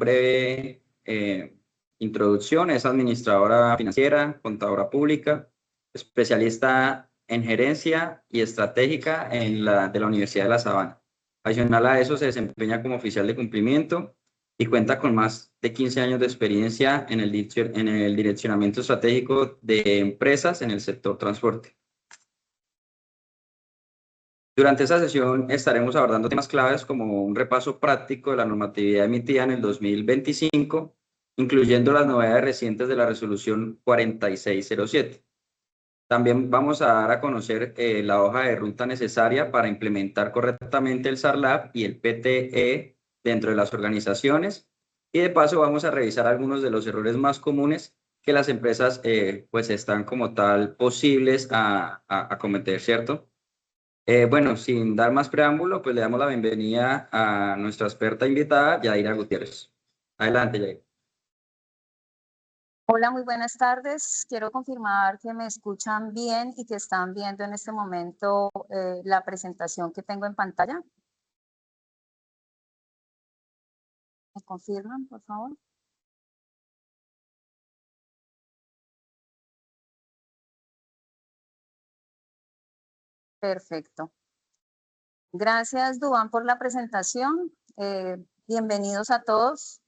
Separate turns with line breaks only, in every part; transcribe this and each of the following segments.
breve introducción. Es administradora financiera, contadora pública, especialista en gerencia y estratégica de la Universidad de La Sabana. Adicional a eso, se desempeña como oficial de cumplimiento y cuenta con más de 15 años de experiencia en el direccionamiento estratégico de empresas en el sector transporte. Durante esta sesión estaremos abordando temas claves como un repaso práctico de la normatividad emitida en el 2025, incluyendo las novedades recientes de la resolución 4607. También vamos a dar a conocer la hoja de ruta necesaria para implementar correctamente el SARLAP y el PTE dentro de las organizaciones. Y de paso vamos a revisar algunos de los errores más comunes que las empresas pues están como tal posibles a cometer, ¿cierto? Bueno, sin dar más preámbulo, pues le damos la bienvenida a nuestra experta invitada, Yadira Gutiérrez. Adelante, Yadira.
Hola, muy buenas tardes. Quiero confirmar que me escuchan bien y que están viendo en este momento la presentación que tengo en pantalla. ¿Me confirman, por favor? Perfecto. Gracias, Duván, por la presentación. Bienvenidos a todos.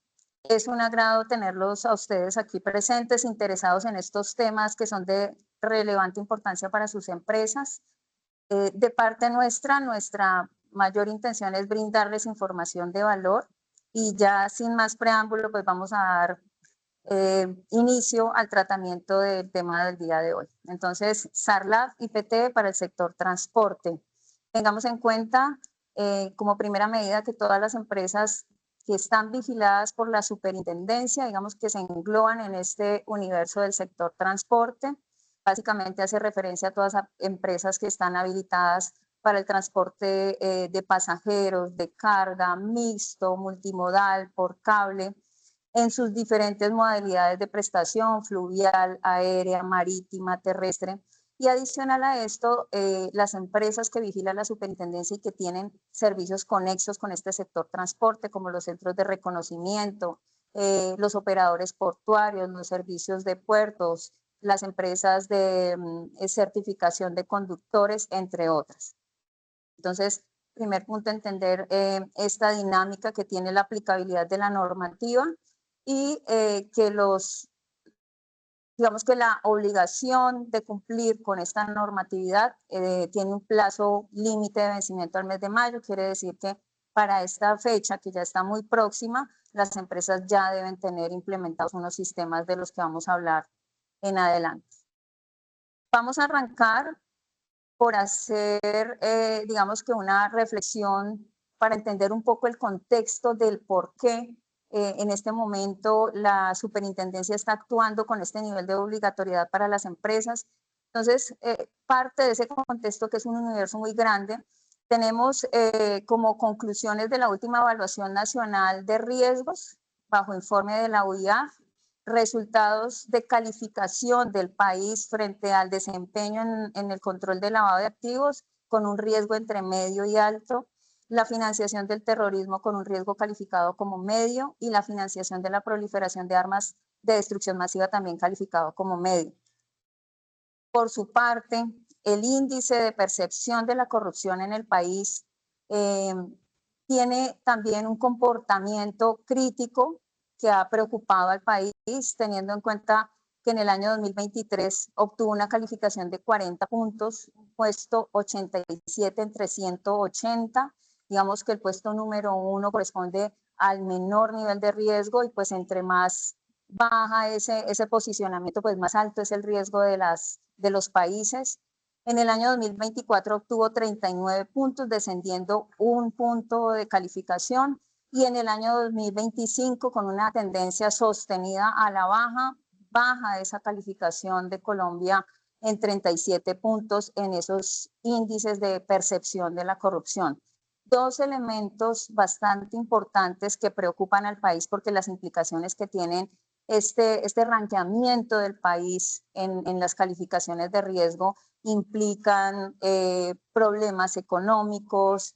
Es un agrado tenerlos a ustedes aquí presentes, interesados en estos temas que son de relevante importancia para sus empresas. De parte nuestra mayor intención es brindarles información de valor y ya sin más preámbulo, pues vamos a dar inicio al tratamiento del tema del día de hoy. Entonces, SARLAP y PTE para el sector transporte. Tengamos en cuenta como primera medida que todas las empresas que están vigiladas por la superintendencia, digamos que se engloban en este universo del sector transporte, básicamente hace referencia a todas las empresas que están habilitadas para el transporte de pasajeros, de carga, mixto, multimodal, por cable, en sus diferentes modalidades de prestación, fluvial, aérea, marítima, terrestre. Y adicional a esto, las empresas que vigila la superintendencia y que tienen servicios conexos con este sector transporte, como los centros de reconocimiento, los operadores portuarios, los servicios de puertos, las empresas de certificación de conductores, entre otras. Entonces, primer punto, entender esta dinámica que tiene la aplicabilidad de la normativa y digamos que la obligación de cumplir con esta normatividad tiene un plazo límite de vencimiento al mes de mayo, quiere decir que para esta fecha, que ya está muy próxima, las empresas ya deben tener implementados unos sistemas de los que vamos a hablar en adelante. Vamos a arrancar por hacer, digamos que una reflexión para entender un poco el contexto del por qué en este momento la superintendencia está actuando con este nivel de obligatoriedad para las empresas. Entonces, parte de ese contexto, que es un universo muy grande, tenemos como conclusiones de la última evaluación nacional de riesgos, bajo informe de la UIAF, resultados de calificación del país frente al desempeño en el control del lavado de activos con un riesgo entre medio y alto, la financiación del terrorismo con un riesgo calificado como medio y la financiación de la proliferación de armas de destrucción masiva también calificado como medio. Por su parte, el índice de percepción de la corrupción en el país tiene también un comportamiento crítico que ha preocupado al país, teniendo en cuenta que en el año 2023 obtuvo una calificación de 40 puntos, puesto 87 entre 180. Digamos que el puesto número 1 corresponde al menor nivel de riesgo y pues entre más baja ese posicionamiento, pues más alto es el riesgo de los países. En el año 2024 obtuvo 39 puntos, descendiendo un punto de calificación, y en el año 2025, con una tendencia sostenida a la baja esa calificación de Colombia en 37 puntos en esos índices de percepción de la corrupción. Dos elementos bastante importantes que preocupan al país porque las implicaciones que tienen este ranqueamiento del país en las calificaciones de riesgo implican problemas económicos,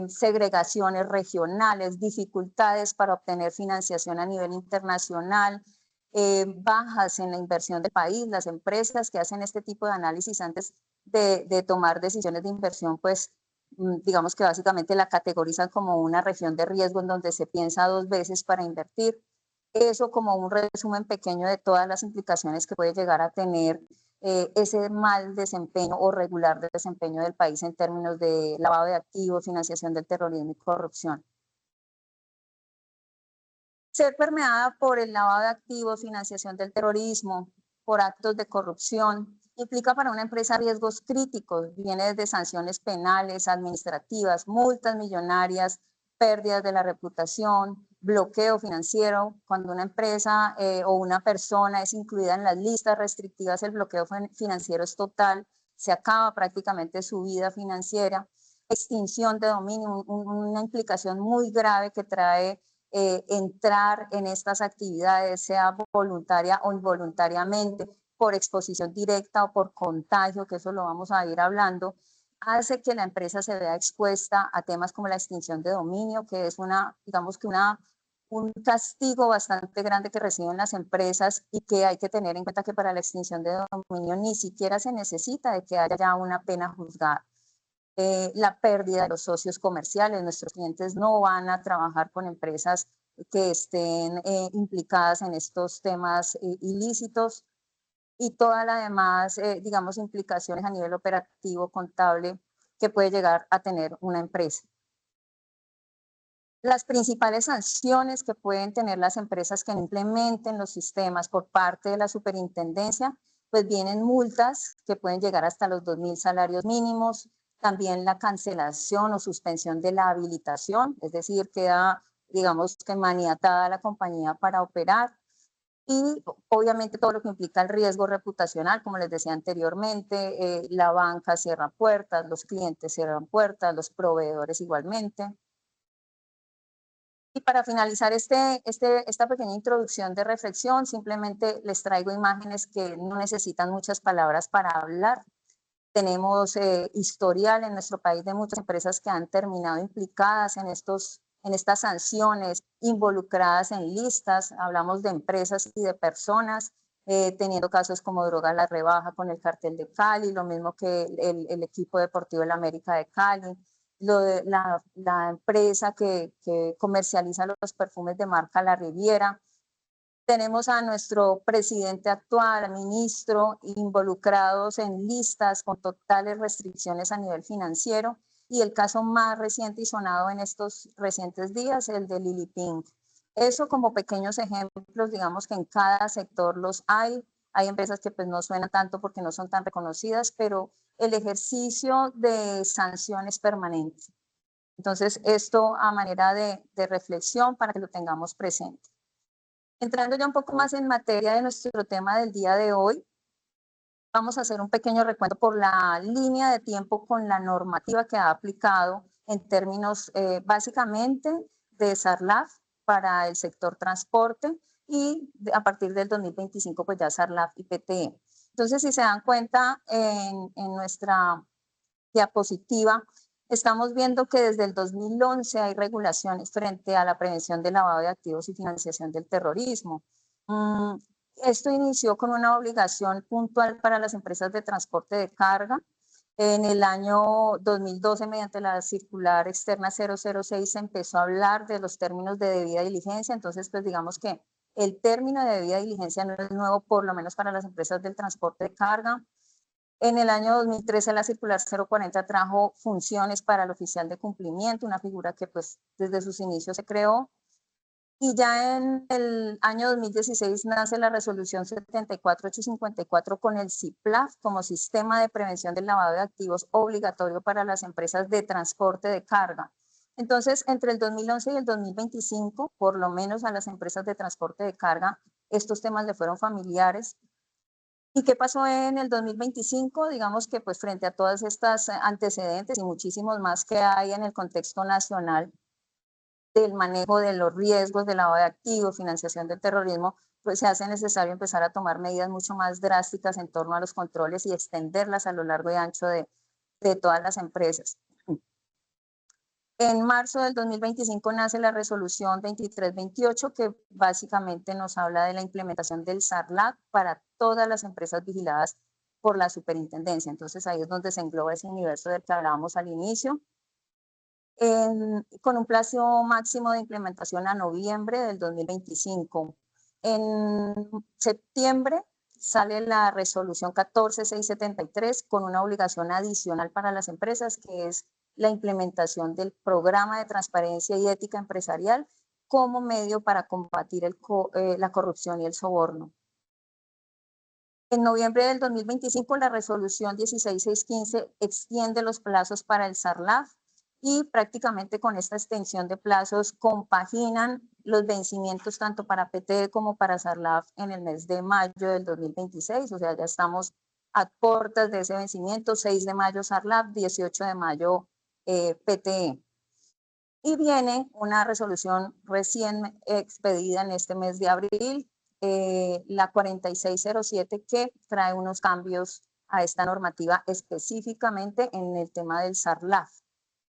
segregaciones regionales, dificultades para obtener financiación a nivel internacional, bajas en la inversión del país. Las empresas que hacen este tipo de análisis antes de tomar decisiones de inversión, pues digamos que básicamente la categorizan como una región de riesgo en donde se piensa 2 veces para invertir. Eso como un resumen pequeño de todas las implicaciones que puede llegar a tener ese mal desempeño o regular desempeño del país en términos de lavado de activos, financiación del terrorismo y corrupción. Ser permeada por el lavado de activos, financiación del terrorismo, por actos de corrupción, implica para una empresa riesgos críticos, viene desde sanciones penales, administrativas, multas millonarias, pérdidas de la reputación, bloqueo financiero. Cuando una empresa o una persona es incluida en las listas restrictivas, el bloqueo financiero es total, se acaba prácticamente su vida financiera. Extinción de dominio, una implicación muy grave que trae entrar en estas actividades, sea voluntaria o involuntariamente, por exposición directa o por contagio, que eso lo vamos a ir hablando, hace que la empresa se vea expuesta a temas como la extinción de dominio, que es digamos que un castigo bastante grande que reciben las empresas y que hay que tener en cuenta que para la extinción de dominio ni siquiera se necesita de que haya ya una pena juzgada. La pérdida de los socios comerciales. Nuestros clientes no van a trabajar con empresas que estén implicadas en estos temas ilícitos y todas las demás, digamos, implicaciones a nivel operativo, contable, que puede llegar a tener una empresa. Las principales sanciones que pueden tener las empresas que no implementen los sistemas por parte de la superintendencia, pues vienen multas que pueden llegar hasta los 2.000 salarios mínimos, también la cancelación o suspensión de la habilitación, es decir, queda, digamos, que maniatada la compañía para operar. Y obviamente todo lo que implica el riesgo reputacional, como les decía anteriormente, la banca cierra puertas, los clientes cierran puertas, los proveedores igualmente. Y para finalizar esta pequeña introducción de reflexión, simplemente les traigo imágenes que no necesitan muchas palabras para hablar. Tenemos historial en nuestro país de muchas empresas que han terminado implicadas en estas sanciones, involucradas en listas. Hablamos de empresas y de personas, teniendo casos como Droga La Rebaja con el cartel de Cali, lo mismo que el equipo deportivo de la América de Cali, la empresa que comercializa los perfumes de marca La Riviera. Tenemos a nuestro presidente actual, al ministro, involucrados en listas con totales restricciones a nivel financiero, y el caso más reciente y sonado en estos recientes días, el de Lili Pink. Eso como pequeños ejemplos, digamos que en cada sector los hay. Hay empresas que pues no suenan tanto porque no son tan reconocidas, pero el ejercicio de sanciones permanentes. Entonces, esto a manera de reflexión para que lo tengamos presente. Entrando ya un poco más en materia de nuestro tema del día de hoy, vamos a hacer un pequeño recuento por la línea de tiempo con la normativa que ha aplicado en términos básicamente de SARLAF para el sector transporte y a partir del 2025 pues ya SARLAF y PTE. Entonces, si se dan cuenta en nuestra diapositiva, estamos viendo que desde el 2011 hay regulaciones frente a la prevención del lavado de activos y financiación del terrorismo. Esto inició con una obligación puntual para las empresas de transporte de carga. En el año 2012, mediante la circular externa 006, se empezó a hablar de los términos de debida diligencia. Entonces, pues digamos que el término de debida diligencia no es nuevo, por lo menos para las empresas del transporte de carga. En el año 2013 la circular 040 trajo funciones para el oficial de cumplimiento, una figura que pues desde sus inicios se creó. Y ya en el año 2016 nace la resolución 74854 con el CIPLAF como sistema de prevención del lavado de activos obligatorio para las empresas de transporte de carga. Entonces, entre el 2011 y el 2025, por lo menos a las empresas de transporte de carga, estos temas le fueron familiares. ¿Y qué pasó en el 2025? Digamos que pues frente a todas estas antecedentes y muchísimos más que hay en el contexto nacional del manejo de los riesgos de lavado de activos, financiación del terrorismo, pues se hace necesario empezar a tomar medidas mucho más drásticas en torno a los controles y extenderlas a lo largo y ancho de todas las empresas. En marzo del 2025 nace la resolución 2328, que básicamente nos habla de la implementación del SARLAC para todas las empresas vigiladas por la superintendencia. Entonces ahí es donde se engloba ese universo del que hablábamos al inicio. Con un plazo máximo de implementación a noviembre del 2025. En septiembre sale la resolución 14673 con una obligación adicional para las empresas, que es la implementación del programa de transparencia y ética empresarial como medio para combatir la corrupción y el soborno. En noviembre del 2025, la resolución 16615 extiende los plazos para el SARLAF y prácticamente con esta extensión de plazos compaginan los vencimientos tanto para PTE como para SARLAF en el mes de mayo del 2026, o sea, ya estamos a puertas de ese vencimiento, 6 de mayo SARLAF, 18 de mayo PTE. Y viene una resolución recién expedida en este mes de abril, la 4607, que trae unos cambios a esta normativa específicamente en el tema del SARLAF.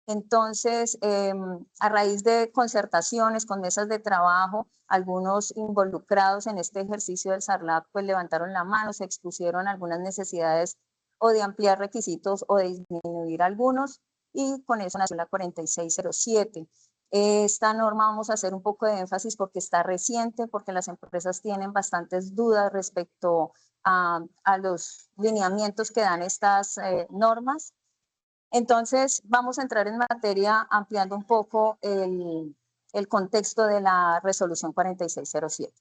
Entonces, a raíz de concertaciones con mesas de trabajo, algunos involucrados en este ejercicio del SARLAF pues levantaron la mano, se expusieron algunas necesidades o de ampliar requisitos o de disminuir algunos, y con eso nació la 4607. Esta norma vamos a hacer un poco de énfasis porque está reciente, porque las empresas tienen bastantes dudas respecto a los lineamientos que dan estas normas. Entonces, vamos a entrar en materia ampliando un poco el contexto de la resolución 4607.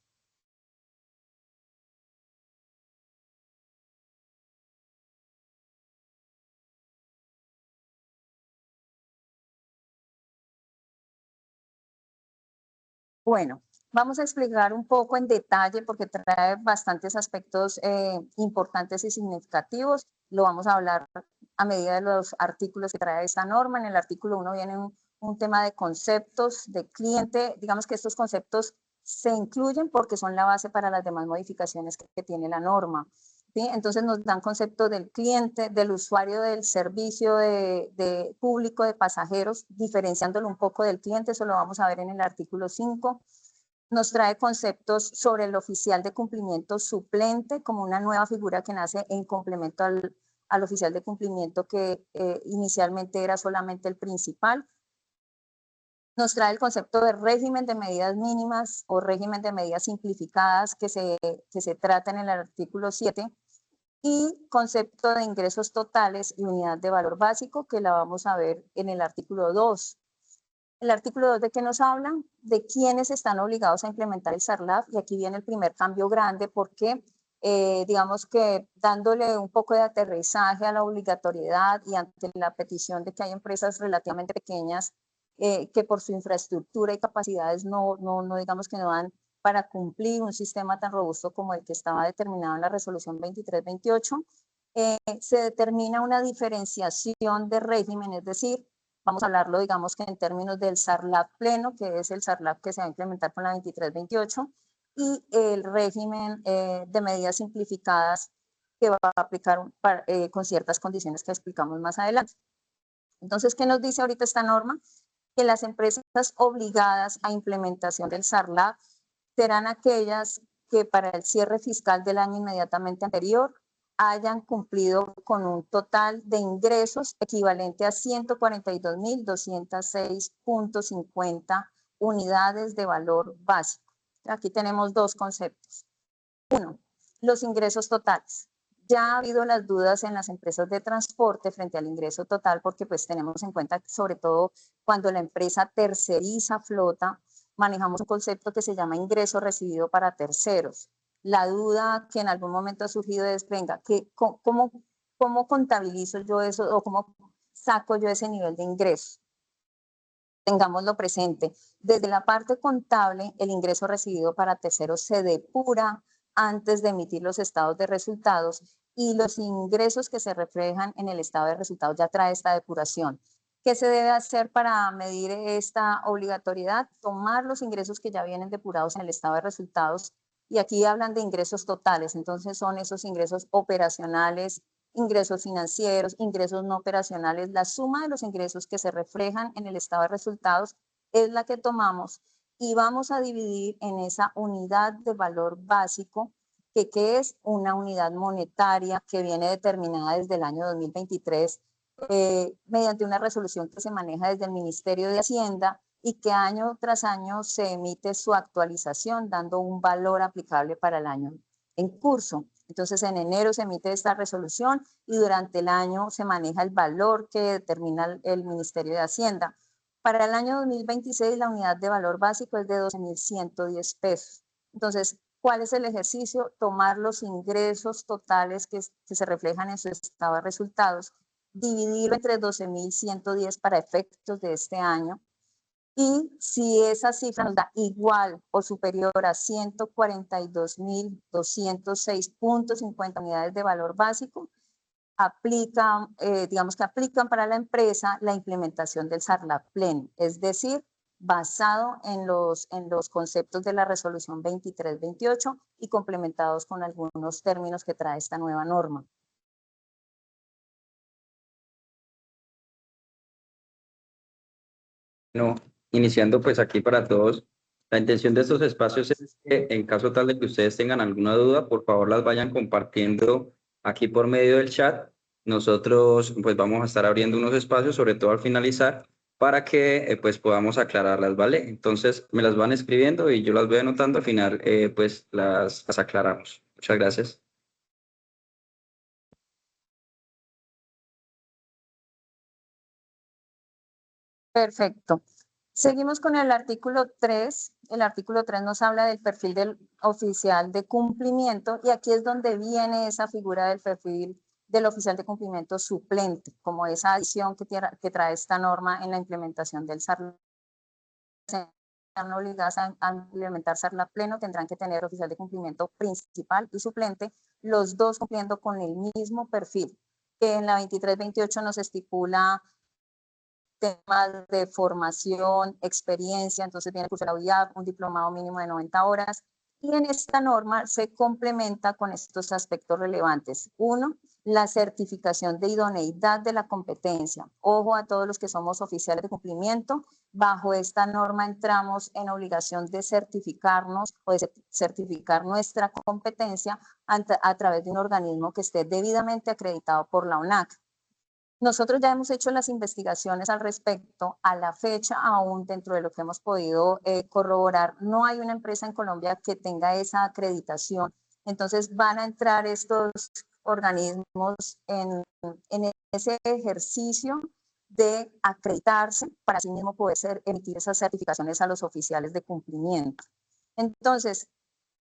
Bueno, vamos a explicar un poco en detalle porque trae bastantes aspectos importantes y significativos. Lo vamos a hablar a medida de los artículos que trae esta norma. En el artículo 1 viene un tema de conceptos de cliente. Digamos que estos conceptos se incluyen porque son la base para las demás modificaciones que tiene la norma. ¿Sí? Entonces nos dan concepto del cliente, del usuario del servicio de público de pasajeros, diferenciándolo un poco del cliente, eso lo vamos a ver en el artículo 5. Nos trae conceptos sobre el oficial de cumplimiento suplente como una nueva figura que nace en complemento al oficial de cumplimiento que inicialmente era solamente el principal. Nos trae el concepto de régimen de medidas mínimas o régimen de medidas simplificadas que se trata en el artículo 7, y concepto de ingresos totales y unidad de valor básico, que la vamos a ver en el artículo 2. El artículo 2 de qué nos habla, de quiénes están obligados a implementar el SARLAF, y aquí viene el primer cambio grande porque digamos que dándole un poco de aterrizaje a la obligatoriedad y ante la petición de que hay empresas relativamente pequeñas que por su infraestructura y capacidades no digamos que no dan para cumplir un sistema tan robusto como el que estaba determinado en la resolución 2328, se determina una diferenciación de régimen, es decir, vamos a hablarlo, digamos que en términos del SARLAF pleno, que es el SARLAF que se va a implementar con la 2328, y el régimen de medidas simplificadas que va a aplicar con ciertas condiciones que explicamos más adelante. Entonces, ¿qué nos dice ahorita esta norma? Que las empresas obligadas a implementación del SARLAF serán aquellas que para el cierre fiscal del año inmediatamente anterior hayan cumplido con un total de ingresos equivalente a 142.206.50 unidades de valor básico. Aquí tenemos dos conceptos. Uno, los ingresos totales. Ya ha habido las dudas en las empresas de transporte frente al ingreso total porque pues tenemos en cuenta sobre todo cuando la empresa terceriza flota, manejamos un concepto que se llama ingreso recibido para terceros. La duda que en algún momento ha surgido es, venga, ¿cómo contabilizo yo eso o cómo saco yo ese nivel de ingreso? Tengámoslo presente. Desde la parte contable, el ingreso recibido para terceros se depura antes de emitir los estados de resultados, y los ingresos que se reflejan en el estado de resultados ya trae esta depuración. ¿Qué se debe hacer para medir esta obligatoriedad? Tomar los ingresos que ya vienen depurados en el estado de resultados, y aquí hablan de ingresos totales, entonces son esos ingresos operacionales, ingresos financieros, ingresos no operacionales. La suma de los ingresos que se reflejan en el estado de resultados es la que tomamos y vamos a dividir en esa unidad de valor básico, que es una unidad monetaria que viene determinada desde el año 2023 mediante una resolución que se maneja desde el Ministerio de Hacienda y que año tras año se emite su actualización dando un valor aplicable para el año en curso. Entonces en enero se emite esta resolución y durante el año se maneja el valor que determina el Ministerio de Hacienda. Para el año 2026 la unidad de valor básico es de 12.110 pesos. Entonces, ¿cuál es el ejercicio? Tomar los ingresos totales que se reflejan en su estado de resultados, dividirlo entre 12.110 para efectos de este año, y si esa cifra nos da igual o superior a 142.206.50 unidades de valor básico, aplican, digamos que aplican para la empresa la implementación del SARLAP pleno, es decir, basado en los conceptos de la resolución 2328 y complementados con algunos términos que trae esta nueva norma.
No, iniciando pues aquí para todos, la intención de estos espacios es que en caso tal de que ustedes tengan alguna duda, por favor las vayan compartiendo aquí por medio del chat. Nosotros pues vamos a estar abriendo unos espacios, sobre todo al finalizar, para que pues podamos aclararlas, ¿vale? Entonces me las van escribiendo y yo las voy anotando, al final pues las aclaramos. Muchas gracias.
Perfecto. Seguimos con el artículo 3. El artículo 3 nos habla del perfil del oficial de cumplimiento y aquí es donde viene esa figura del perfil del oficial de cumplimiento suplente, como esa adición que trae esta norma en la implementación del SARLAP. Están obligadas a implementar SARLAP pleno, tendrán que tener oficial de cumplimiento principal y suplente, los dos cumpliendo con el mismo perfil, que en la 2328 nos estipula temas de formación, experiencia, entonces viene el curso de la UIAP, un diplomado mínimo de 90 horas, y en esta norma se complementa con estos aspectos relevantes. Uno, la certificación de idoneidad de la competencia. Ojo a todos los que somos oficiales de cumplimiento, bajo esta norma entramos en obligación de certificarnos o de certificar nuestra competencia a través de un organismo que esté debidamente acreditado por la ONAC. Nosotros ya hemos hecho las investigaciones al respecto. A la fecha, aún dentro de lo que hemos podido corroborar, no hay una empresa en Colombia que tenga esa acreditación. Entonces van a entrar estos organismos en ese ejercicio de acreditarse para así mismo poder emitir esas certificaciones a los oficiales de cumplimiento. Entonces,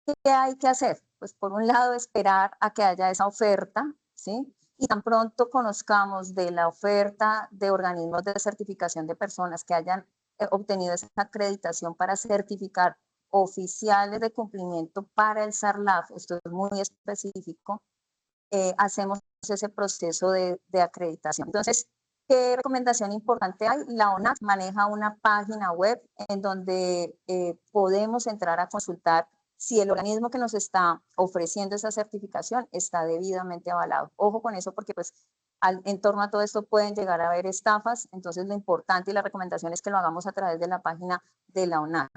¿qué hay que hacer? Pues por un lado esperar a que haya esa oferta, ¿sí? Y tan pronto conozcamos de la oferta de organismos de certificación de personas que hayan obtenido esa acreditación para certificar oficiales de cumplimiento para el SARLAF, esto es muy específico, hacemos ese proceso de acreditación. Entonces, ¿qué recomendación importante hay? La ONAC maneja una página web en donde podemos entrar a consultar si el organismo que nos está ofreciendo esa certificación está debidamente avalado. Ojo con eso porque pues en torno a todo esto pueden llegar a haber estafas, entonces lo importante y la recomendación es que lo hagamos a través de la página de la ONAC.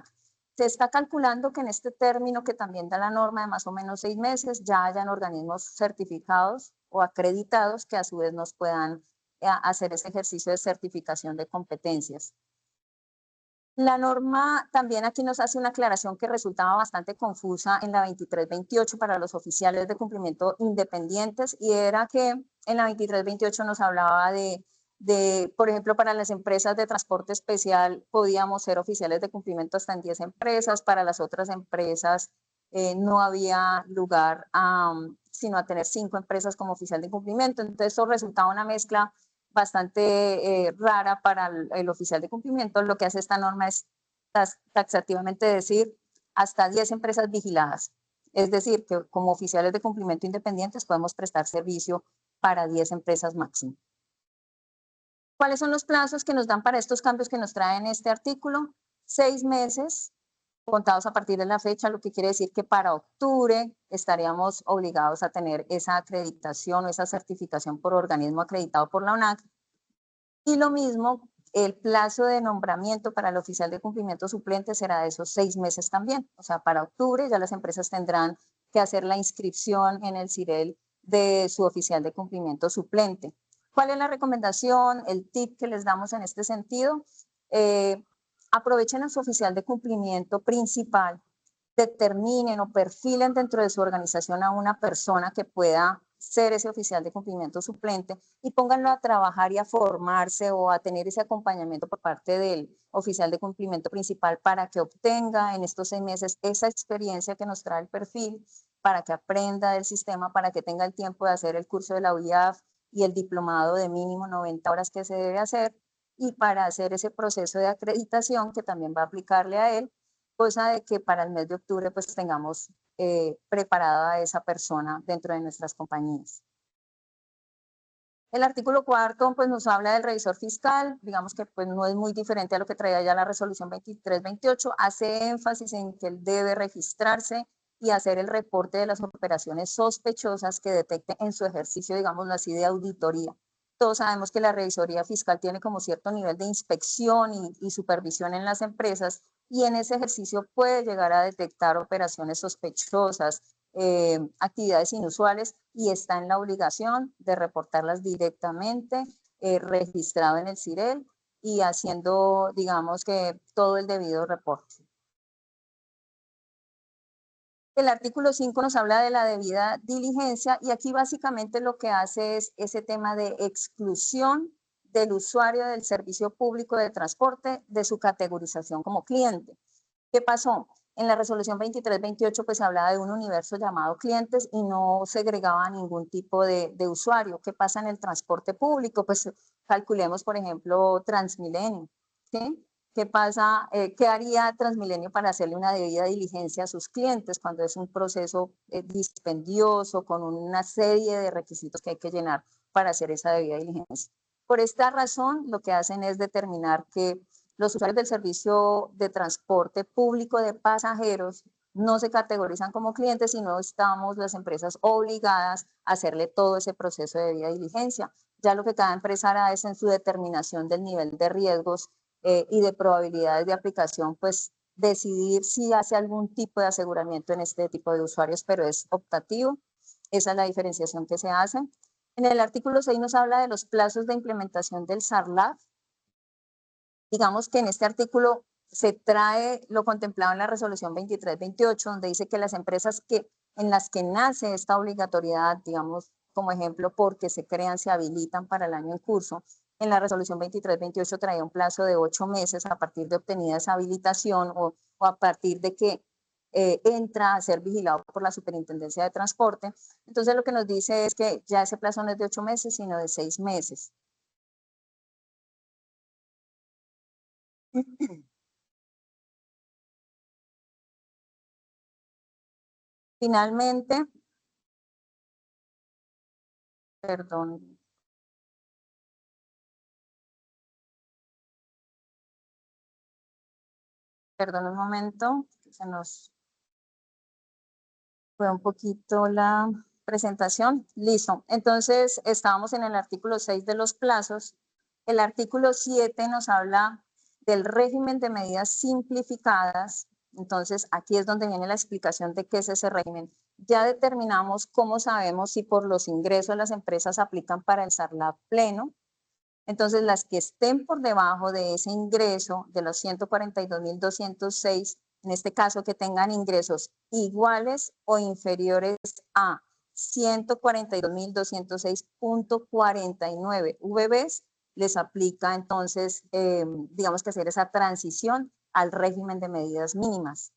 Se está calculando que en este término que también da la norma de más o menos 6 meses ya hayan organismos certificados o acreditados que a su vez nos puedan hacer ese ejercicio de certificación de competencias. La norma también aquí nos hace una aclaración que resultaba bastante confusa en la 2328 para los oficiales de cumplimiento independientes y era que en la 2328 nos hablaba de, por ejemplo, para las empresas de transporte especial podíamos ser oficiales de cumplimiento hasta en 10 empresas, para las otras empresas no había lugar sino a tener 5 empresas como oficial de cumplimiento, entonces eso resultaba una mezcla bastante rara para el oficial de cumplimiento. Lo que hace esta norma es taxativamente decir hasta 10 empresas vigiladas. Es decir, que como oficiales de cumplimiento independientes podemos prestar servicio para 10 empresas máximo. ¿Cuáles son los plazos que nos dan para estos cambios que nos traen este artículo? 6 meses contados a partir de la fecha, lo que quiere decir que para octubre estaríamos obligados a tener esa acreditación o esa certificación por organismo acreditado por la ONAC. Y lo mismo, el plazo de nombramiento para el oficial de cumplimiento suplente será de esos 6 meses también. O sea, para octubre ya las empresas tendrán que hacer la inscripción en el CIREL de su oficial de cumplimiento suplente. ¿Cuál es la recomendación, el tip que les damos en este sentido? Aprovechen a su oficial de cumplimiento principal, determinen o perfilen dentro de su organización a una persona que pueda ser ese oficial de cumplimiento suplente y pónganlo a trabajar y a formarse o a tener ese acompañamiento por parte del oficial de cumplimiento principal para que obtenga en estos 6 meses esa experiencia que nos trae el perfil, para que aprenda del sistema, para que tenga el tiempo de hacer el curso de la UIAF y el diplomado de mínimo 90 horas que se debe hacer, y para hacer ese proceso de acreditación que también va a aplicarle a él, cosa de que para el mes de octubre pues tengamos preparada a esa persona dentro de nuestras compañías. El artículo 4 pues nos habla del revisor fiscal, digamos que pues no es muy diferente a lo que traía ya la resolución 2328, hace énfasis en que él debe registrarse y hacer el reporte de las operaciones sospechosas que detecte en su ejercicio, digamos así, de auditoría. Todos sabemos que la revisoría fiscal tiene como cierto nivel de inspección y supervisión en las empresas, y en ese ejercicio puede llegar a detectar operaciones sospechosas, actividades inusuales, y está en la obligación de reportarlas directamente, registrado en el CIREL y haciendo, digamos que, todo el debido reporte. El artículo 5 nos habla de la debida diligencia, y aquí básicamente lo que hace es ese tema de exclusión del usuario del servicio público de transporte de su categorización como cliente. ¿Qué pasó? En la resolución 2328 pues se hablaba de un universo llamado clientes y no segregaba ningún tipo de usuario. ¿Qué pasa en el transporte público? Pues calculemos, por ejemplo, Transmilenio, ¿sí? ¿Qué pasa? ¿Qué haría Transmilenio para hacerle una debida diligencia a sus clientes cuando es un proceso dispendioso, con una serie de requisitos que hay que llenar para hacer esa debida diligencia? Por esta razón, lo que hacen es determinar que los usuarios del servicio de transporte público de pasajeros no se categorizan como clientes, sino estamos las empresas obligadas a hacerle todo ese proceso de debida diligencia. Ya lo que cada empresa hará es, en su determinación del nivel de riesgos y de probabilidades de aplicación, pues decidir si hace algún tipo de aseguramiento en este tipo de usuarios, pero es optativo. Esa es la diferenciación que se hace. En el artículo 6 nos habla de los plazos de implementación del SARLAF. Digamos que en este artículo se trae lo contemplado en la resolución 2328, donde dice que las empresas en las que nace esta obligatoriedad, digamos como ejemplo, porque se crean, se habilitan para el año en curso. En la resolución 2328 traía un plazo de 8 meses a partir de obtenida esa habilitación o a partir de que entra a ser vigilado por la Superintendencia de Transporte. Entonces lo que nos dice es que ya ese plazo no es de 8 meses, sino de 6 meses. Finalmente, perdón, un momento, se nos fue un poquito la presentación. Listo. Entonces, estábamos en el artículo 6 de los plazos. El artículo 7 nos habla del régimen de medidas simplificadas. Entonces, aquí es donde viene la explicación de qué es ese régimen. Ya determinamos cómo sabemos si por los ingresos las empresas aplican para el SARLAF pleno. Entonces, las que estén por debajo de ese ingreso de los 142.206, en este caso que tengan ingresos iguales o inferiores a 142.206.49 VBs, les aplica entonces, digamos que hacer esa transición al régimen de medidas mínimas.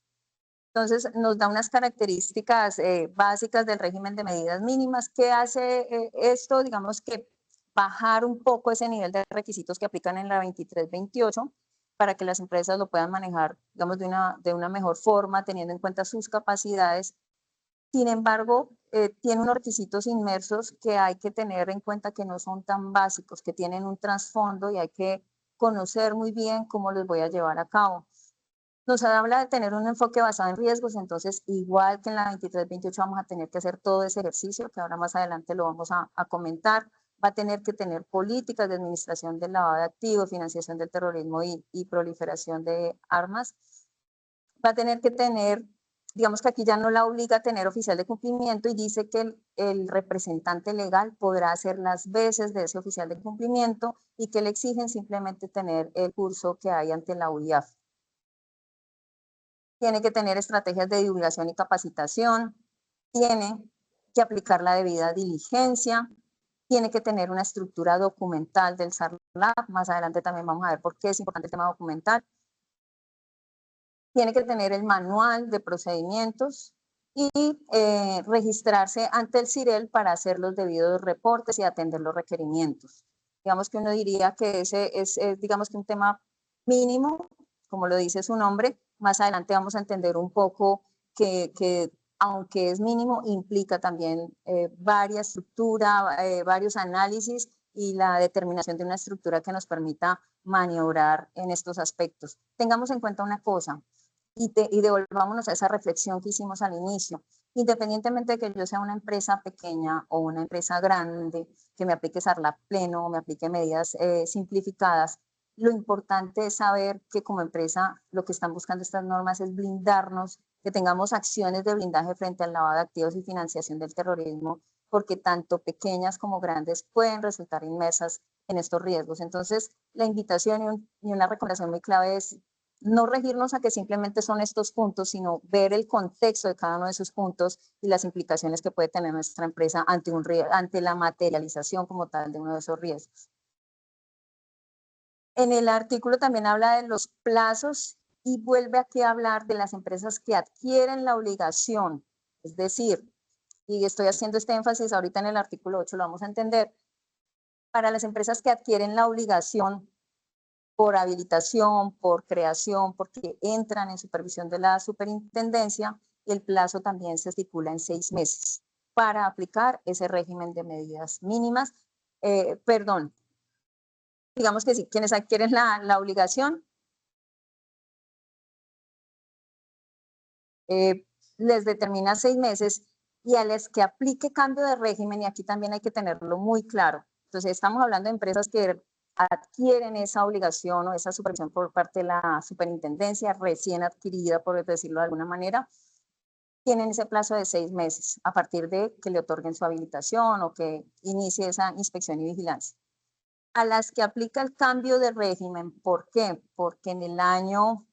Entonces, nos da unas características básicas del régimen de medidas mínimas. ¿Qué hace esto? Digamos que bajar un poco ese nivel de requisitos que aplican en la 2328 para que las empresas lo puedan manejar, digamos, de una mejor forma, teniendo en cuenta sus capacidades. Sin embargo, tiene unos requisitos inmersos que hay que tener en cuenta, que no son tan básicos, que tienen un trasfondo y hay que conocer muy bien cómo los voy a llevar a cabo. Nos habla de tener un enfoque basado en riesgos, entonces igual que en la 23-28 vamos a tener que hacer todo ese ejercicio, que ahora más adelante lo vamos a comentar. Va a tener que tener políticas de administración del lavado de activos, financiación del terrorismo y proliferación de armas. Va a tener que tener, digamos que aquí ya no la obliga a tener oficial de cumplimiento y dice que el representante legal podrá hacer las veces de ese oficial de cumplimiento y que le exigen simplemente tener el curso que hay ante la UIAF. Tiene que tener estrategias de divulgación y capacitación, tiene que aplicar la debida diligencia, tiene que tener una estructura documental del SARLAF, más adelante también vamos a ver por qué es importante el tema documental, tiene que tener el manual de procedimientos y registrarse ante el CIREL para hacer los debidos reportes y atender los requerimientos. Digamos que uno diría que ese es digamos que un tema mínimo, como lo dice su nombre. Más adelante vamos a entender un poco que aunque es mínimo, implica también varias estructuras, varios análisis y la determinación de una estructura que nos permita maniobrar en estos aspectos. Tengamos en cuenta una cosa, y devolvámonos a esa reflexión que hicimos al inicio. Independientemente de que yo sea una empresa pequeña o una empresa grande, que me aplique SARLAF pleno o me aplique medidas simplificadas, lo importante es saber que como empresa lo que están buscando estas normas es blindarnos, que tengamos acciones de blindaje frente al lavado de activos y financiación del terrorismo, porque tanto pequeñas como grandes pueden resultar inmersas en estos riesgos. Entonces, la invitación y una recomendación muy clave es no regirnos a que simplemente son estos puntos, sino ver el contexto de cada uno de esos puntos y las implicaciones que puede tener nuestra empresa ante la materialización como tal de uno de esos riesgos. En el artículo también habla de los plazos y vuelve aquí a hablar de las empresas que adquieren la obligación, es decir, y estoy haciendo este énfasis ahorita en el artículo 8, lo vamos a entender, para las empresas que adquieren la obligación por habilitación, por creación, porque entran en supervisión de la superintendencia, el plazo también se estipula en 6 meses para aplicar ese régimen de medidas mínimas. Digamos que sí, quienes adquieren la obligación, les determina 6 meses y a los que aplique cambio de régimen, y aquí también hay que tenerlo muy claro. Entonces, estamos hablando de empresas que adquieren esa obligación o esa supervisión por parte de la superintendencia recién adquirida, por decirlo de alguna manera, tienen ese plazo de 6 meses a partir de que le otorguen su habilitación o que inicie esa inspección y vigilancia. A las que aplica el cambio de régimen, ¿por qué? Porque en el año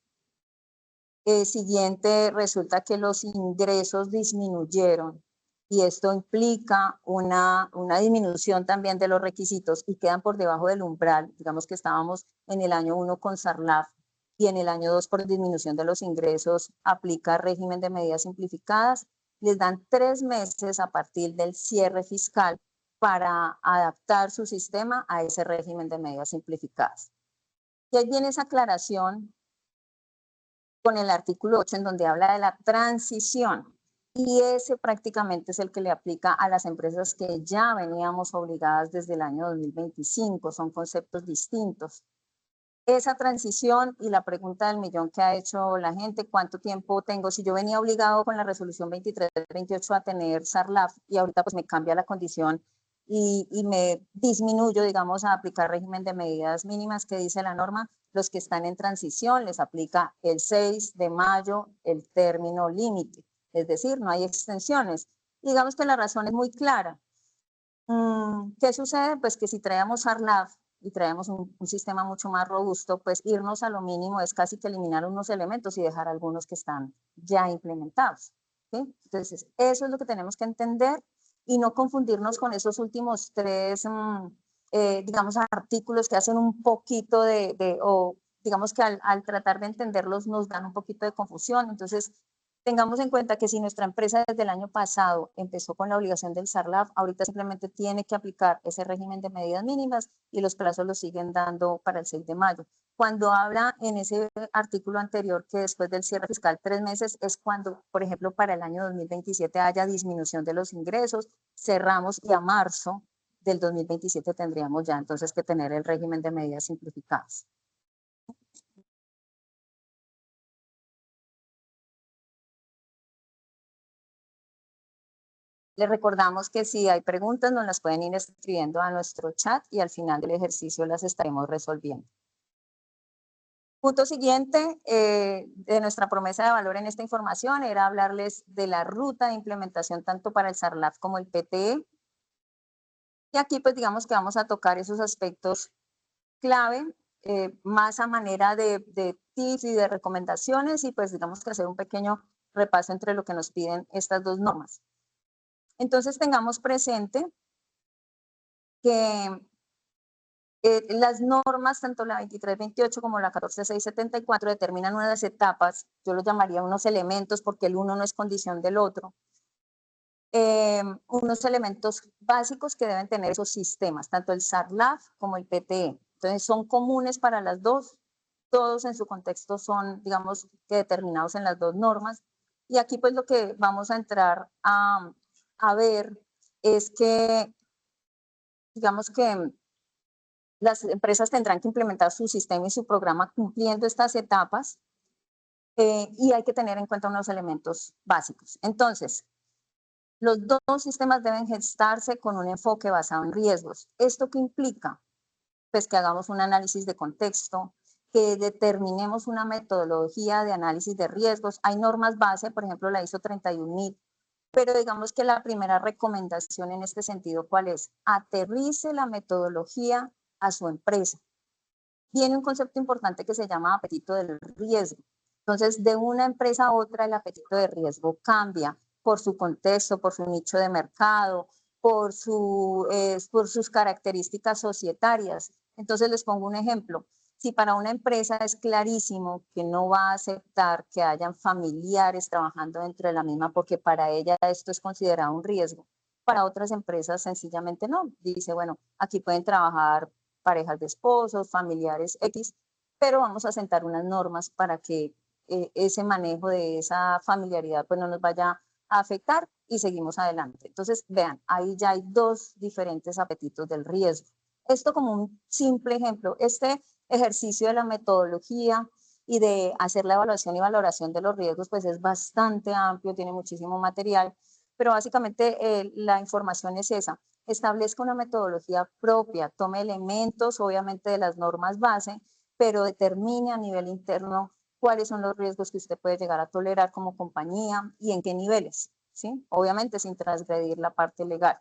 siguiente resulta que los ingresos disminuyeron y esto implica una disminución también de los requisitos y quedan por debajo del umbral. Digamos que estábamos en el año 1 con SARLAF y en el año 2 por disminución de los ingresos aplica régimen de medidas simplificadas. Les dan 3 meses a partir del cierre fiscal para adaptar su sistema a ese régimen de medidas simplificadas. Y ahí viene esa aclaración con el artículo 8 en donde habla de la transición y ese prácticamente es el que le aplica a las empresas que ya veníamos obligadas desde el año 2025, son conceptos distintos. Esa transición y la pregunta del millón que ha hecho la gente, ¿cuánto tiempo tengo? Si yo venía obligado con la resolución 2328 a tener SARLAF y ahorita pues me cambia la condición y me disminuyo, digamos, a aplicar régimen de medidas mínimas que dice la norma, los que están en transición les aplica el 6 de mayo el término límite, es decir, no hay extensiones. Digamos que la razón es muy clara. ¿Qué sucede? Pues que si traemos SARLAF y traemos un sistema mucho más robusto, pues irnos a lo mínimo es casi que eliminar unos elementos y dejar algunos que están ya implementados. ¿Sí? Entonces, eso es lo que tenemos que entender y no confundirnos con esos últimos 3, digamos, artículos que hacen un poquito o digamos que al tratar de entenderlos nos dan un poquito de confusión. Entonces, tengamos en cuenta que si nuestra empresa desde el año pasado empezó con la obligación del SARLAF, ahorita simplemente tiene que aplicar ese régimen de medidas mínimas y los plazos los siguen dando para el 6 de mayo. Cuando habla en ese artículo anterior que después del cierre fiscal 3 meses es cuando, por ejemplo, para el año 2027 haya disminución de los ingresos, cerramos y a marzo del 2027 tendríamos ya entonces que tener el régimen de medidas simplificadas. Les recordamos que si hay preguntas nos las pueden ir escribiendo a nuestro chat y al final del ejercicio las estaremos resolviendo. Punto siguiente de nuestra promesa de valor en esta información era hablarles de la ruta de implementación tanto para el SARLAF como el PTE. Y aquí pues digamos que vamos a tocar esos aspectos clave, más a manera de tips y de recomendaciones y pues digamos que hacer un pequeño repaso entre lo que nos piden estas dos normas. Entonces tengamos presente que las normas, tanto la 2328 como la 14674, determinan unas etapas, yo los llamaría unos elementos porque el uno no es condición del otro, unos elementos básicos que deben tener esos sistemas, tanto el SARLAF como el PTE. Entonces son comunes para las dos, todos en su contexto son, digamos, que determinados en las dos normas. Y aquí pues lo que vamos a entrar a ver es que, digamos que las empresas tendrán que implementar su sistema y su programa cumpliendo estas etapas y hay que tener en cuenta unos elementos básicos. Entonces, los dos sistemas deben gestarse con un enfoque basado en riesgos. ¿Esto qué implica? Pues que hagamos un análisis de contexto, que determinemos una metodología de análisis de riesgos. Hay normas base, por ejemplo, la ISO 31000, pero digamos que la primera recomendación en este sentido, ¿cuál es? Aterrice la metodología a su empresa. Viene un concepto importante que se llama apetito del riesgo. Entonces, de una empresa a otra, el apetito de riesgo cambia por su contexto, por su nicho de mercado, por sus características societarias. Entonces, les pongo un ejemplo. Si para una empresa es clarísimo que no va a aceptar que hayan familiares trabajando dentro de la misma porque para ella esto es considerado un riesgo, para otras empresas sencillamente no. Dice, bueno, aquí pueden trabajar parejas de esposos, familiares X, pero vamos a sentar unas normas para que ese manejo de esa familiaridad pues no nos vaya a afectar y seguimos adelante. Entonces, vean, ahí ya hay dos diferentes apetitos del riesgo. Esto como un simple ejemplo, este ejercicio de la metodología y de hacer la evaluación y valoración de los riesgos, pues es bastante amplio, tiene muchísimo material, pero básicamente la información es esa. Establezca una metodología propia, tome elementos, obviamente, de las normas base, pero determine a nivel interno cuáles son los riesgos que usted puede llegar a tolerar como compañía y en qué niveles, ¿sí? Obviamente sin transgredir la parte legal.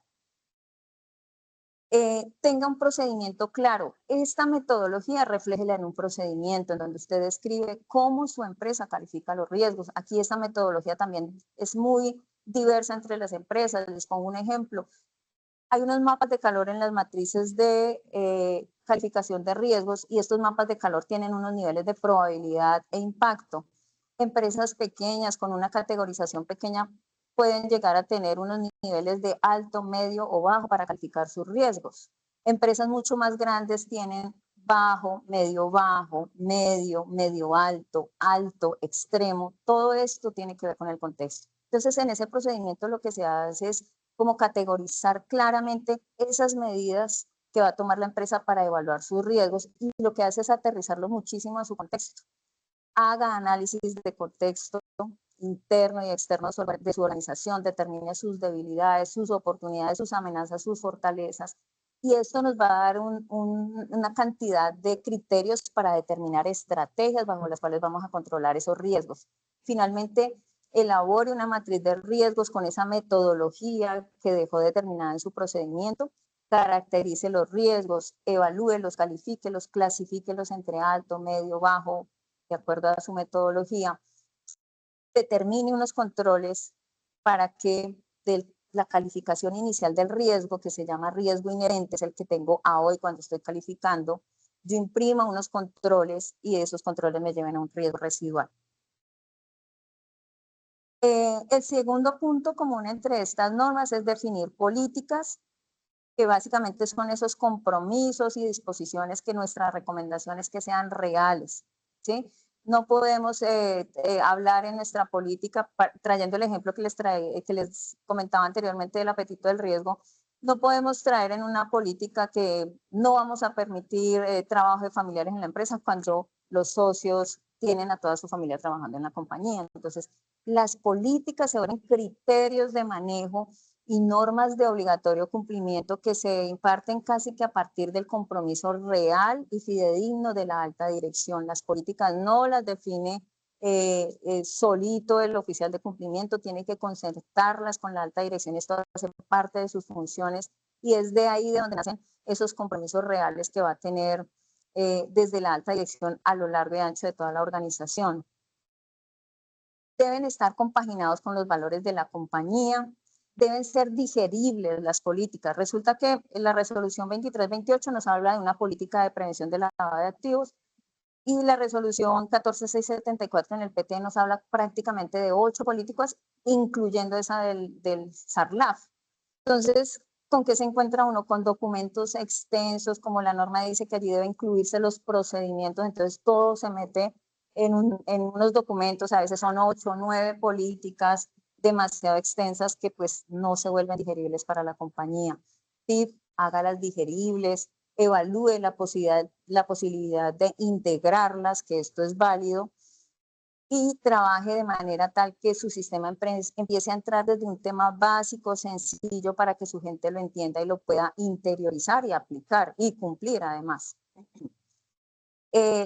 Tenga un procedimiento claro. Esta metodología refléjela en un procedimiento en donde usted describe cómo su empresa califica los riesgos. Aquí esta metodología también es muy diversa entre las empresas. Les pongo un ejemplo. Hay unos mapas de calor en las matrices de calificación de riesgos y estos mapas de calor tienen unos niveles de probabilidad e impacto. Empresas pequeñas con una categorización pequeña pueden llegar a tener unos niveles de alto, medio o bajo para calificar sus riesgos. Empresas mucho más grandes tienen bajo, medio bajo, medio alto, alto, extremo. Todo esto tiene que ver con el contexto. Entonces, en ese procedimiento lo que se hace es como categorizar claramente esas medidas que va a tomar la empresa para evaluar sus riesgos y lo que hace es aterrizarlo muchísimo a su contexto. Haga análisis de contexto interno y externo de su organización, determine sus debilidades, sus oportunidades, sus amenazas, sus fortalezas. Y esto nos va a dar una cantidad de criterios para determinar estrategias bajo las cuales vamos a controlar esos riesgos. Finalmente, elabore una matriz de riesgos con esa metodología que dejó determinada en su procedimiento, caracterice los riesgos, evalúelos, califíquelos, clasifíquelos entre alto, medio, bajo, de acuerdo a su metodología, determine unos controles para que la calificación inicial del riesgo, que se llama riesgo inherente, es el que tengo a hoy cuando estoy calificando, yo imprima unos controles y esos controles me lleven a un riesgo residual. El segundo punto común entre estas normas es definir políticas, que básicamente son esos compromisos y disposiciones que nuestra recomendación es que sean reales, ¿sí? No podemos hablar en nuestra política, trayendo el ejemplo que les comentaba anteriormente del apetito del riesgo, no podemos traer en una política que no vamos a permitir trabajo de familiares en la empresa cuando los socios tienen a toda su familia trabajando en la compañía. Entonces, las políticas se vuelven criterios de manejo y normas de obligatorio cumplimiento que se imparten casi que a partir del compromiso real y fidedigno de la alta dirección. Las políticas no las define solito el oficial de cumplimiento, tiene que concertarlas con la alta dirección, esto hace parte de sus funciones y es de ahí de donde nacen esos compromisos reales que va a tener desde la alta dirección a lo largo y ancho de toda la organización. Deben estar compaginados con los valores de la compañía, deben ser digeribles las políticas. Resulta que la resolución 2328 nos habla de una política de prevención del lavado de activos y la resolución 14674 en el PT nos habla prácticamente de 8 políticas, incluyendo esa del SARLAF. Entonces, ¿con qué se encuentra uno? Con documentos extensos, como la norma dice que allí deben incluirse los procedimientos, entonces todo se mete en unos documentos, a veces son 8 o 9 políticas demasiado extensas que pues no se vuelven digeribles para la compañía. TIP, hágalas digeribles, evalúe la posibilidad de integrarlas, que esto es válido, y trabaje de manera tal que su sistema empiece a entrar desde un tema básico, sencillo, para que su gente lo entienda y lo pueda interiorizar y aplicar y cumplir además.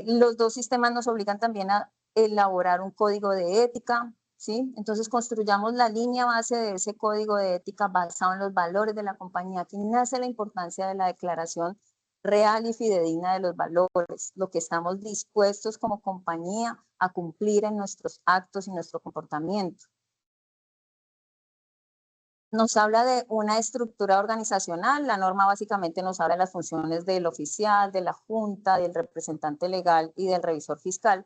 Los dos sistemas nos obligan también a elaborar un código de ética, ¿sí? Entonces construyamos la línea base de ese código de ética basado en los valores de la compañía. Aquí nace la importancia de la declaración real y fidedigna de los valores, lo que estamos dispuestos como compañía a cumplir en nuestros actos y nuestro comportamiento. Nos habla de una estructura organizacional, la norma básicamente nos habla de las funciones del oficial, de la junta, del representante legal y del revisor fiscal,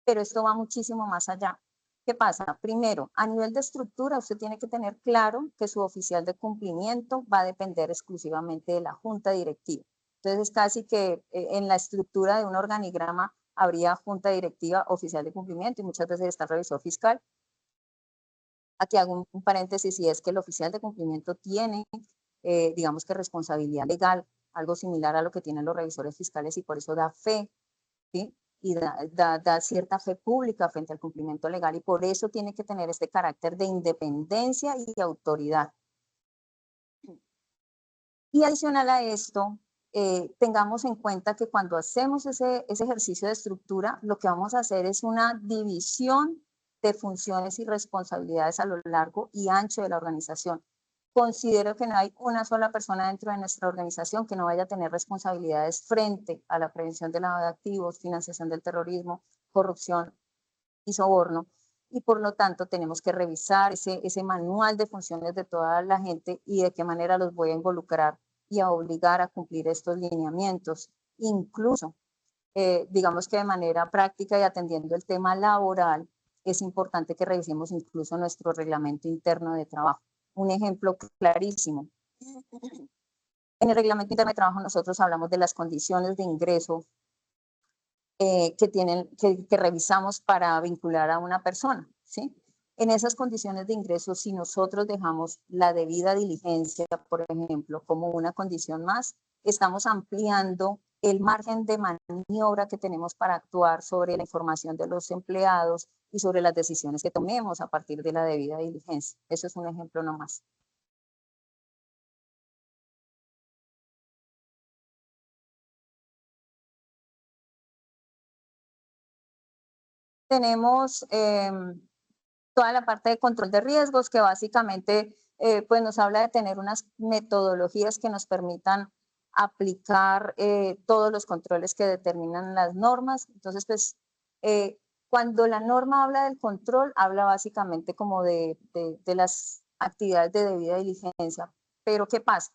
pero esto va muchísimo más allá. ¿Qué pasa? Primero, a nivel de estructura, usted tiene que tener claro que su oficial de cumplimiento va a depender exclusivamente de la junta directiva. Entonces, casi que en la estructura de un organigrama habría junta directiva, oficial de cumplimiento y muchas veces está el revisor fiscal. Aquí hago un paréntesis y es que el oficial de cumplimiento tiene, digamos que responsabilidad legal, algo similar a lo que tienen los revisores fiscales y por eso da fe, ¿sí? Y da cierta fe pública frente al cumplimiento legal y por eso tiene que tener este carácter de independencia y autoridad. Y adicional a esto, tengamos en cuenta que cuando hacemos ese ejercicio de estructura, lo que vamos a hacer es una división de funciones y responsabilidades a lo largo y ancho de la organización. Considero que no hay una sola persona dentro de nuestra organización que no vaya a tener responsabilidades frente a la prevención del lavado de activos, financiación del terrorismo, corrupción y soborno. Y por lo tanto tenemos que revisar ese manual de funciones de toda la gente y de qué manera los voy a involucrar y a obligar a cumplir estos lineamientos. Incluso, digamos que de manera práctica y atendiendo el tema laboral, es importante que revisemos incluso nuestro reglamento interno de trabajo. Un ejemplo clarísimo. En el reglamento interno de trabajo nosotros hablamos de las condiciones de ingreso que revisamos para vincular a una persona, ¿sí? En esas condiciones de ingreso, si nosotros dejamos la debida diligencia, por ejemplo, como una condición más, estamos ampliando el margen de maniobra que tenemos para actuar sobre la información de los empleados y sobre las decisiones que tomemos a partir de la debida diligencia. Eso es un ejemplo nomás. Tenemos toda la parte de control de riesgos que básicamente pues nos habla de tener unas metodologías que nos permitan aplicar todos los controles que determinan las normas. Entonces, pues, cuando la norma habla del control, habla básicamente como de las actividades de debida diligencia. Pero, ¿qué pasa?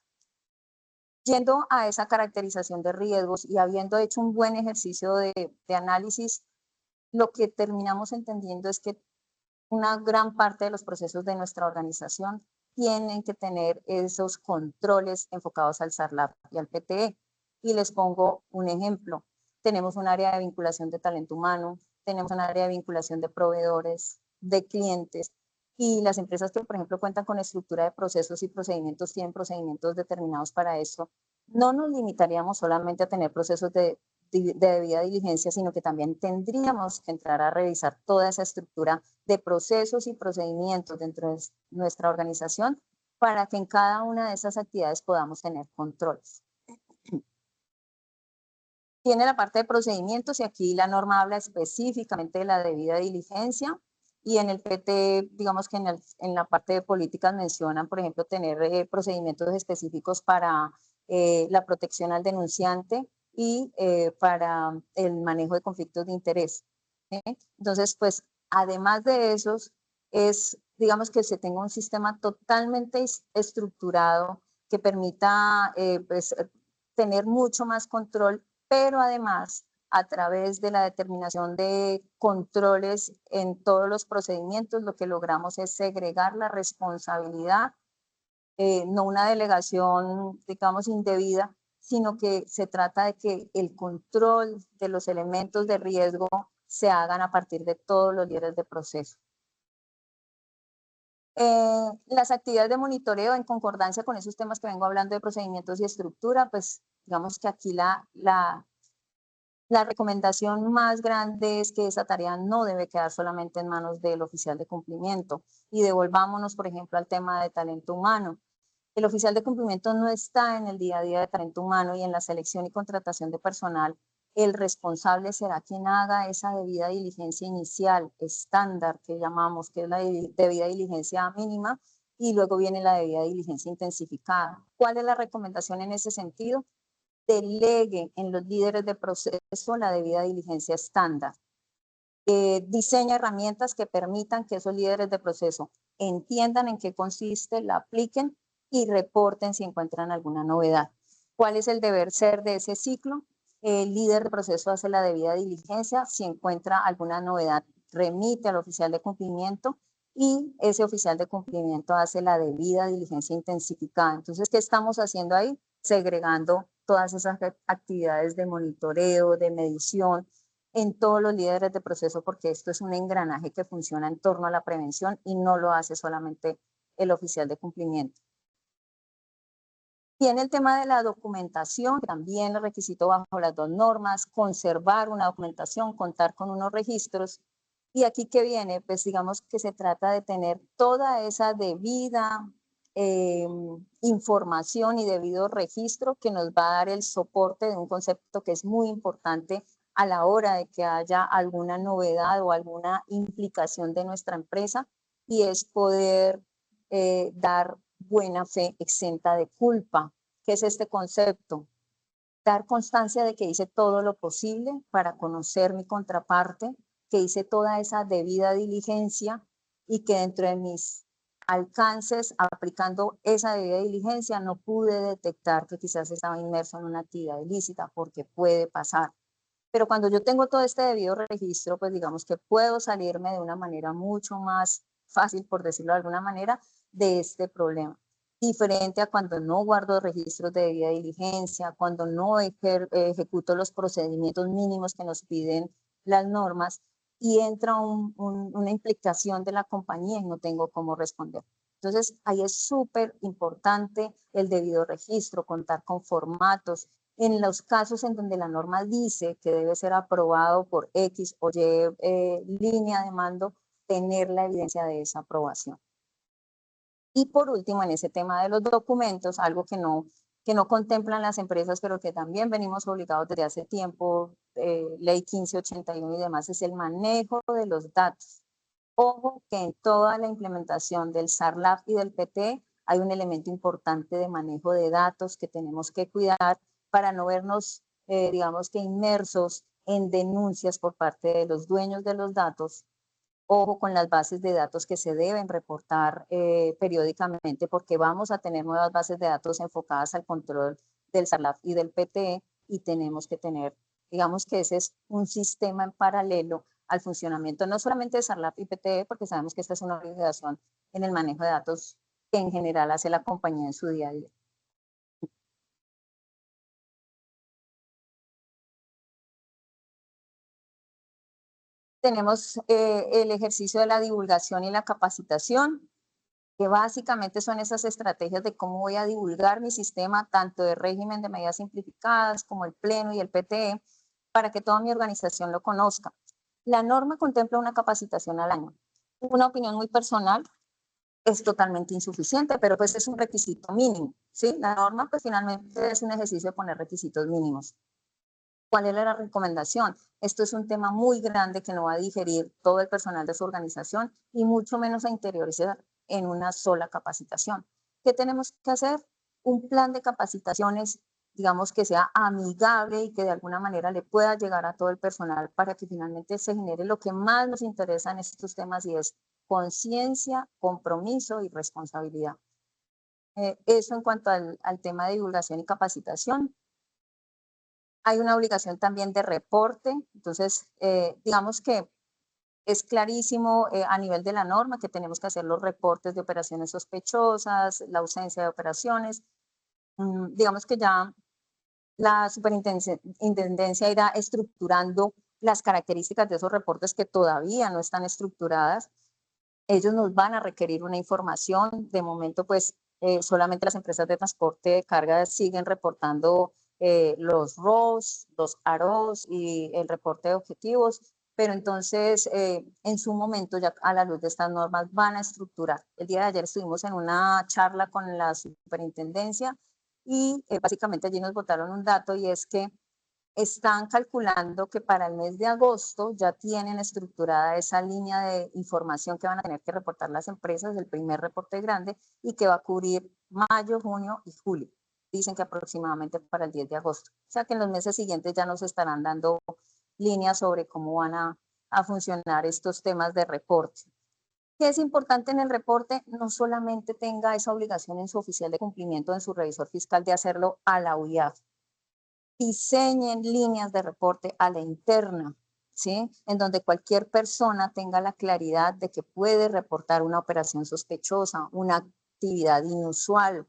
Yendo a esa caracterización de riesgos y habiendo hecho un buen ejercicio de análisis, lo que terminamos entendiendo es que una gran parte de los procesos de nuestra organización tienen que tener esos controles enfocados al SARLAP y al PTE. Y les pongo un ejemplo. Tenemos un área de vinculación de talento humano, tenemos un área de vinculación de proveedores, de clientes, y las empresas que, por ejemplo, cuentan con estructura de procesos y procedimientos, tienen procedimientos determinados para eso. No nos limitaríamos solamente a tener procesos de debida diligencia, sino que también tendríamos que entrar a revisar toda esa estructura de procesos y procedimientos dentro de nuestra organización para que en cada una de esas actividades podamos tener controles. Tiene la parte de procedimientos y aquí la norma habla específicamente de la debida diligencia, y en el PT, digamos que en la parte de políticas mencionan, por ejemplo, tener procedimientos específicos para la protección al denunciante y para el manejo de conflictos de interés. Entonces, pues, además de esos, digamos que se tenga un sistema totalmente estructurado que permita pues, tener mucho más control, pero además a través de la determinación de controles en todos los procedimientos, lo que logramos es segregar la responsabilidad, no una delegación, digamos, indebida, sino que se trata de que el control de los elementos de riesgo se hagan a partir de todos los líderes de proceso. Las actividades de monitoreo en concordancia con esos temas que vengo hablando de procedimientos y estructura, pues digamos que aquí la recomendación más grande es que esa tarea no debe quedar solamente en manos del oficial de cumplimiento. Y devolvámonos, por ejemplo, al tema de talento humano. El oficial de cumplimiento no está en el día a día de talento humano, y en la selección y contratación de personal, el responsable será quien haga esa debida diligencia inicial, estándar, que llamamos, que es la debida diligencia mínima, y luego viene la debida diligencia intensificada. ¿Cuál es la recomendación en ese sentido? Delegue en los líderes de proceso la debida diligencia estándar. Diseña herramientas que permitan que esos líderes de proceso entiendan en qué consiste, la apliquen y reporten si encuentran alguna novedad. ¿Cuál es el deber ser de ese ciclo? El líder de proceso hace la debida diligencia, si encuentra alguna novedad remite al oficial de cumplimiento, y ese oficial de cumplimiento hace la debida diligencia intensificada. Entonces, ¿qué estamos haciendo ahí? Segregando todas esas actividades de monitoreo, de medición, en todos los líderes de proceso, porque esto es un engranaje que funciona en torno a la prevención y no lo hace solamente el oficial de cumplimiento. Tiene el tema de la documentación, también el requisito bajo las dos normas, conservar una documentación, contar con unos registros. Y aquí que viene, pues digamos que se trata de tener toda esa debida información y debido registro que nos va a dar el soporte de un concepto que es muy importante a la hora de que haya alguna novedad o alguna implicación de nuestra empresa, y es poder dar buena fe exenta de culpa. ¿Qué es este concepto? Dar constancia de que hice todo lo posible para conocer mi contraparte, que hice toda esa debida diligencia y que dentro de mis alcances, aplicando esa debida diligencia, no pude detectar que quizás estaba inmerso en una actividad ilícita, porque puede pasar. Pero cuando yo tengo todo este debido registro, pues digamos que puedo salirme de una manera mucho más fácil, por decirlo de alguna manera, de este problema. Diferente a cuando no guardo registros de debida diligencia, cuando no ejecuto los procedimientos mínimos que nos piden las normas, y entra una implicación de la compañía y no tengo cómo responder. Entonces, ahí es súper importante el debido registro, contar con formatos. En los casos en donde la norma dice que debe ser aprobado por X o Y línea de mando, tener la evidencia de esa aprobación. Y por último, en ese tema de los documentos, algo que no contemplan las empresas, pero que también venimos obligados desde hace tiempo, ley 1581 y demás, es el manejo de los datos. Ojo que en toda la implementación del SARLAF y del PT hay un elemento importante de manejo de datos que tenemos que cuidar para no vernos, digamos que inmersos en denuncias por parte de los dueños de los datos. Ojo con las bases de datos que se deben reportar periódicamente, porque vamos a tener nuevas bases de datos enfocadas al control del SARLAF y del PT, y tenemos que tener, digamos que ese es un sistema en paralelo al funcionamiento no solamente de SARLAF y PT, porque sabemos que esta es una obligación en el manejo de datos que en general hace la compañía en su día a día. Tenemos el ejercicio de la divulgación y la capacitación, que básicamente son esas estrategias de cómo voy a divulgar mi sistema, tanto de régimen de medidas simplificadas como el pleno y el PTE, para que toda mi organización lo conozca. La norma contempla una capacitación al año. Una opinión muy personal, es totalmente insuficiente, pero pues es un requisito mínimo, ¿sí? La norma pues finalmente es un ejercicio de poner requisitos mínimos. ¿Cuál es la recomendación? Esto es un tema muy grande que no va a digerir todo el personal de su organización y mucho menos a interiorizar en una sola capacitación. ¿Qué tenemos que hacer? Un plan de capacitaciones, digamos, que sea amigable y que de alguna manera le pueda llegar a todo el personal para que finalmente se genere lo que más nos interesa en estos temas y es conciencia, compromiso y responsabilidad. Eso en cuanto al tema de divulgación y capacitación. Hay una obligación también de reporte, entonces digamos que es clarísimo a nivel de la norma que tenemos que hacer los reportes de operaciones sospechosas, la ausencia de operaciones. Digamos que ya la superintendencia irá estructurando las características de esos reportes que todavía no están estructuradas. Ellos nos van a requerir una información. De momento, pues solamente las empresas de transporte de carga siguen reportando los ROS, los AROS y el reporte de objetivos, pero entonces en su momento ya a la luz de estas normas van a estructurar. El día de ayer estuvimos en una charla con la superintendencia y básicamente allí nos botaron un dato y es que están calculando que para el mes de agosto ya tienen estructurada esa línea de información que van a tener que reportar las empresas, el primer reporte grande, y que va a cubrir mayo, junio y julio. Dicen que aproximadamente para el 10 de agosto. O sea que en los meses siguientes ya nos estarán dando líneas sobre cómo van a funcionar estos temas de reporte. ¿Qué es importante en el reporte? No solamente tenga esa obligación en su oficial de cumplimiento, en su revisor fiscal, de hacerlo a la UIAF. Diseñen líneas de reporte a la interna, ¿sí? En donde cualquier persona tenga la claridad de que puede reportar una operación sospechosa, una actividad inusual,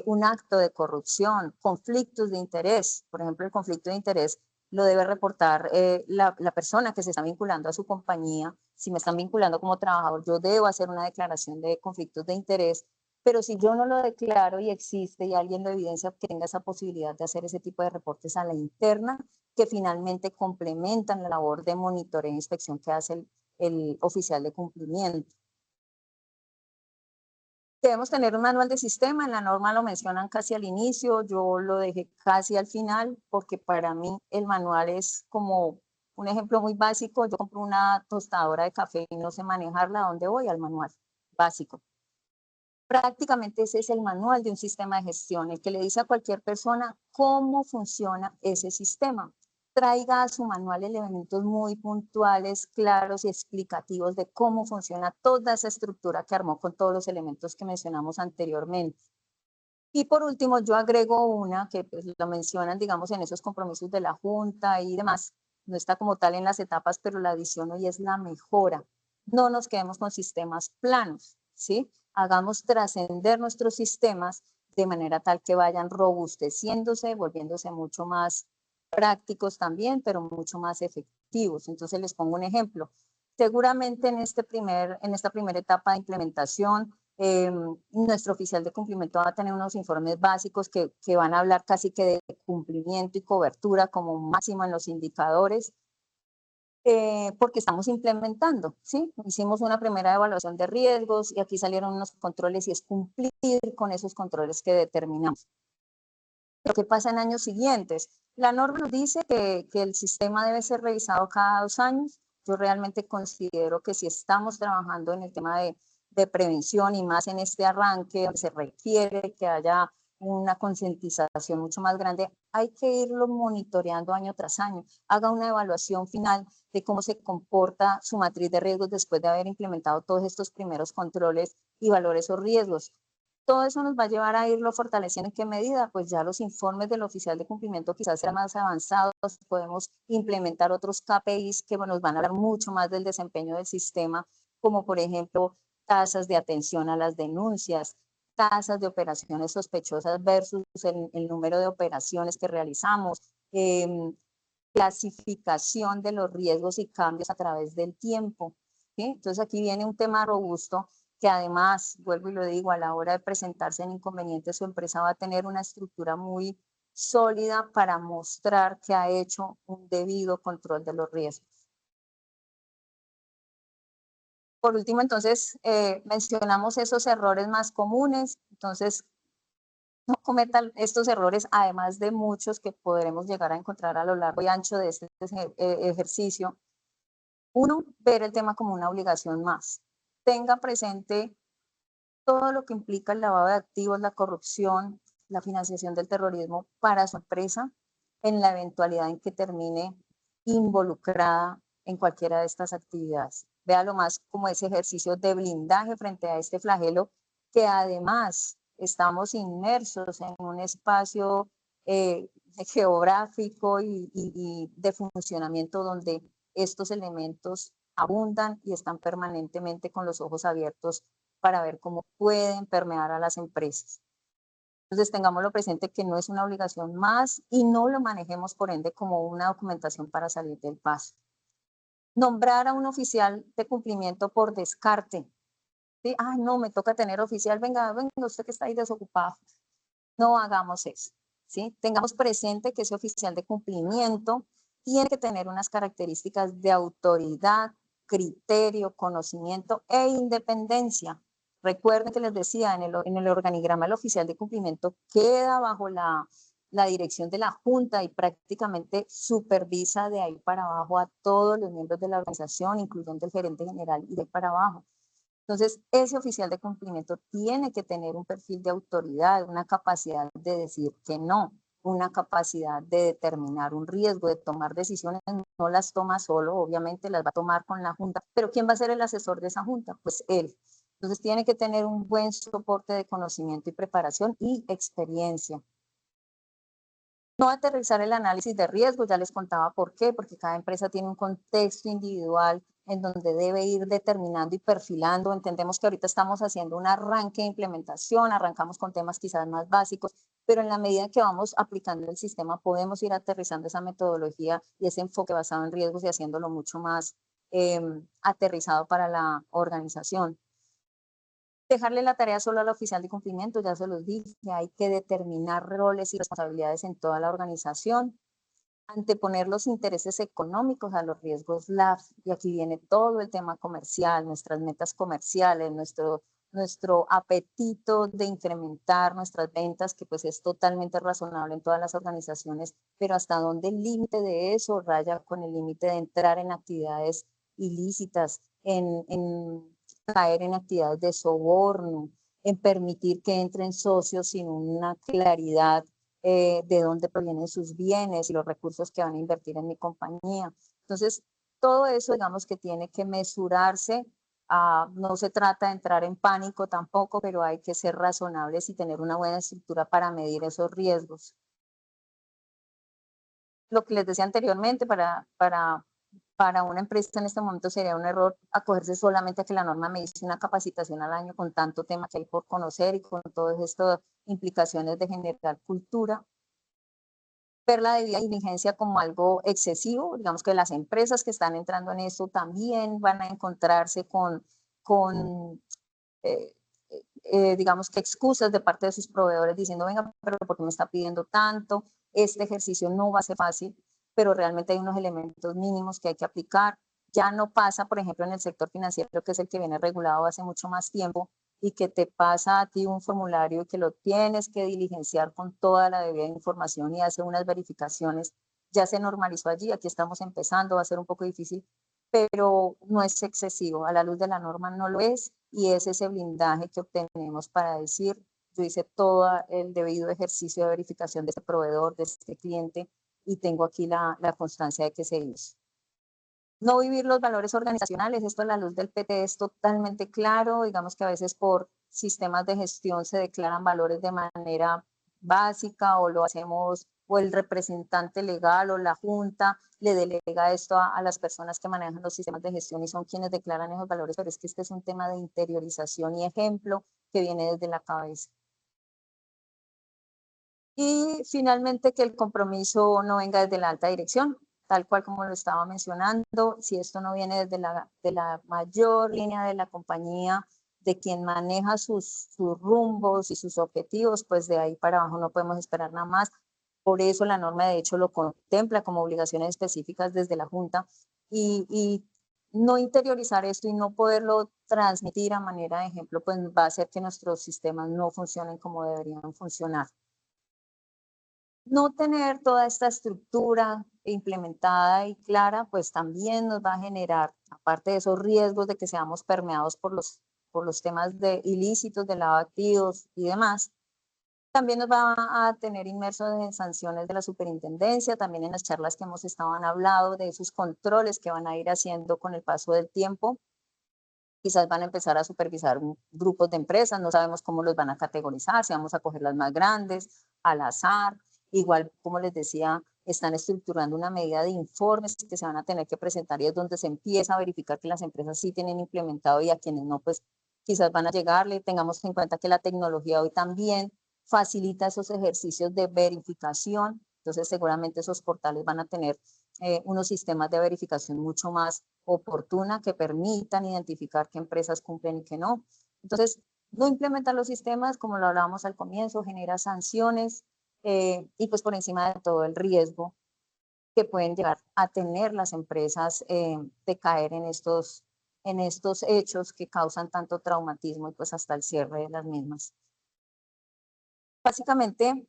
un acto de corrupción, conflictos de interés. Por ejemplo, el conflicto de interés lo debe reportar la persona que se está vinculando a su compañía. Si me están vinculando como trabajador, yo debo hacer una declaración de conflictos de interés, pero si yo no lo declaro y existe y alguien lo evidencia, que tenga esa posibilidad de hacer ese tipo de reportes a la interna, que finalmente complementan la labor de monitoreo e inspección que hace el oficial de cumplimiento. Debemos tener un manual de sistema, en la norma lo mencionan casi al inicio, yo lo dejé casi al final, porque para mí el manual es como un ejemplo muy básico. Yo compro una tostadora de café y no sé manejarla, ¿a dónde voy? Al manual básico. Prácticamente ese es el manual de un sistema de gestión, el que le dice a cualquier persona cómo funciona ese sistema. Traiga a su manual elementos muy puntuales, claros y explicativos de cómo funciona toda esa estructura que armó con todos los elementos que mencionamos anteriormente. Y por último, yo agrego una que pues, lo mencionan, digamos, en esos compromisos de la Junta y demás. No está como tal en las etapas, pero la adiciono y es la mejora. No nos quedemos con sistemas planos, ¿sí? Hagamos trascender nuestros sistemas de manera tal que vayan robusteciéndose, volviéndose mucho más prácticos también, pero mucho más efectivos. Entonces les pongo un ejemplo. Seguramente en esta primera etapa de implementación, nuestro oficial de cumplimiento va a tener unos informes básicos que van a hablar casi que de cumplimiento y cobertura como máximo en los indicadores, porque estamos implementando, ¿sí? Hicimos una primera evaluación de riesgos y aquí salieron unos controles y es cumplir con esos controles que determinamos. Lo que pasa en años siguientes. La norma nos dice que el sistema debe ser revisado cada 2 años. Yo realmente considero que si estamos trabajando en el tema de prevención y más en este arranque donde se requiere que haya una concientización mucho más grande, hay que irlo monitoreando año tras año. Haga una evaluación final de cómo se comporta su matriz de riesgos después de haber implementado todos estos primeros controles y valore esos riesgos. Todo eso nos va a llevar a irlo fortaleciendo. ¿En qué medida? Pues ya los informes del oficial de cumplimiento quizás sean más avanzados, podemos implementar otros KPIs que nos van a hablar mucho más del desempeño del sistema, como por ejemplo tasas de atención a las denuncias, tasas de operaciones sospechosas versus el número de operaciones que realizamos, clasificación de los riesgos y cambios a través del tiempo, ¿sí? Entonces aquí viene un tema robusto que además, vuelvo y lo digo, a la hora de presentarse en inconvenientes, su empresa va a tener una estructura muy sólida para mostrar que ha hecho un debido control de los riesgos. Por último, entonces, mencionamos esos errores más comunes. Entonces, no cometan estos errores, además de muchos que podremos llegar a encontrar a lo largo y ancho de este ejercicio. Uno, ver el tema como una obligación más. Tenga presente todo lo que implica el lavado de activos, la corrupción, la financiación del terrorismo para su empresa en la eventualidad en que termine involucrada en cualquiera de estas actividades. Véalo más como ese ejercicio de blindaje frente a este flagelo, que además estamos inmersos en un espacio geográfico y de funcionamiento donde estos elementos abundan y están permanentemente con los ojos abiertos para ver cómo pueden permear a las empresas. Entonces tengámoslo presente que no es una obligación más y no lo manejemos por ende como una documentación para salir del paso. Nombrar a un oficial de cumplimiento por descarte. ¿Sí? Ah, no, me toca tener oficial, venga, usted que está ahí desocupado. No hagamos eso. ¿Sí? Tengamos presente que ese oficial de cumplimiento tiene que tener unas características de autoridad, criterio, conocimiento e independencia. Recuerden que les decía, en el organigrama el oficial de cumplimiento queda bajo la dirección de la Junta y prácticamente supervisa de ahí para abajo a todos los miembros de la organización, incluyendo el gerente general y de ahí para abajo. Entonces, ese oficial de cumplimiento tiene que tener un perfil de autoridad, una capacidad de decir que no, una capacidad de determinar un riesgo, de tomar decisiones. No las toma solo, obviamente las va a tomar con la Junta, pero ¿quién va a ser el asesor de esa Junta? Pues él. Entonces, tiene que tener un buen soporte de conocimiento y preparación y experiencia. No aterrizar el análisis de riesgo, ya les contaba por qué, porque cada empresa tiene un contexto individual en donde debe ir determinando y perfilando. Entendemos que ahorita estamos haciendo un arranque de implementación, arrancamos con temas quizás más básicos, pero en la medida que vamos aplicando el sistema podemos ir aterrizando esa metodología y ese enfoque basado en riesgos y haciéndolo mucho más aterrizado para la organización. Dejarle la tarea solo al oficial de cumplimiento, ya se los dije, hay que determinar roles y responsabilidades en toda la organización, anteponer los intereses económicos a los riesgos LAF, y aquí viene todo el tema comercial, nuestras metas comerciales, nuestro apetito de incrementar nuestras ventas, que pues es totalmente razonable en todas las organizaciones, pero hasta dónde el límite de eso raya con el límite de entrar en actividades ilícitas, en caer en actividades de soborno, en permitir que entren socios sin una claridad de dónde provienen sus bienes y los recursos que van a invertir en mi compañía. Entonces, todo eso, digamos que tiene que mesurarse. No se trata de entrar en pánico tampoco, pero hay que ser razonables y tener una buena estructura para medir esos riesgos. Lo que les decía anteriormente, para una empresa en este momento sería un error acogerse solamente a que la norma me dice una capacitación al año con tanto tema que hay por conocer y con todas estas implicaciones de generar cultura. Ver la debida diligencia como algo excesivo, digamos que las empresas que están entrando en esto también van a encontrarse con digamos que excusas de parte de sus proveedores diciendo, venga, pero ¿por qué me está pidiendo tanto? Este ejercicio no va a ser fácil, pero realmente hay unos elementos mínimos que hay que aplicar. Ya no pasa, por ejemplo, en el sector financiero, que es el que viene regulado hace mucho más tiempo, y que te pasa a ti un formulario que lo tienes que diligenciar con toda la debida información y hace unas verificaciones. Ya se normalizó allí, aquí estamos empezando, va a ser un poco difícil, pero no es excesivo, a la luz de la norma no lo es, y es ese blindaje que obtenemos para decir, yo hice todo el debido ejercicio de verificación de este proveedor, de este cliente, y tengo aquí la constancia de que se hizo. No vivir los valores organizacionales, esto a la luz del PT es totalmente claro, digamos que a veces por sistemas de gestión se declaran valores de manera básica o lo hacemos, o el representante legal o la junta le delega esto a las personas que manejan los sistemas de gestión y son quienes declaran esos valores, pero es que este es un tema de interiorización y ejemplo que viene desde la cabeza. Y finalmente que el compromiso no venga desde la alta dirección, tal cual como lo estaba mencionando, si esto no viene desde la mayor línea de la compañía, de quien maneja sus rumbos y sus objetivos, pues de ahí para abajo no podemos esperar nada más. Por eso la norma de hecho lo contempla como obligaciones específicas desde la Junta y no interiorizar esto y no poderlo transmitir a manera de ejemplo, pues va a hacer que nuestros sistemas no funcionen como deberían funcionar. No tener toda esta estructura implementada y clara, pues también nos va a generar, aparte de esos riesgos de que seamos permeados por los temas de ilícitos, de lavado de activos y demás, también nos va a tener inmersos en sanciones de la superintendencia, también en las charlas que hemos estado hablando, de esos controles que van a ir haciendo con el paso del tiempo. Quizás van a empezar a supervisar grupos de empresas, no sabemos cómo los van a categorizar, si vamos a coger las más grandes, al azar. Igual, como les decía, están estructurando una medida de informes que se van a tener que presentar y es donde se empieza a verificar que las empresas sí tienen implementado y a quienes no, pues quizás van a llegarle. Tengamos en cuenta que la tecnología hoy también facilita esos ejercicios de verificación, entonces seguramente esos portales van a tener unos sistemas de verificación mucho más oportuna que permitan identificar qué empresas cumplen y qué no. Entonces, no implementar los sistemas, como lo hablábamos al comienzo, genera sanciones y pues por encima de todo el riesgo que pueden llegar a tener las empresas de caer en estos hechos que causan tanto traumatismo y pues hasta el cierre de las mismas. Básicamente,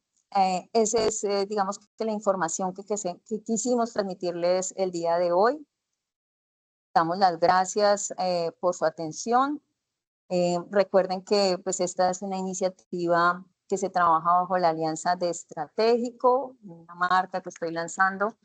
esa es, digamos, que la información que quisimos transmitirles el día de hoy. Damos las gracias por su atención. Recuerden que pues, esta es una iniciativa que se trabaja bajo la Alianza de Estratégico, una marca que estoy lanzando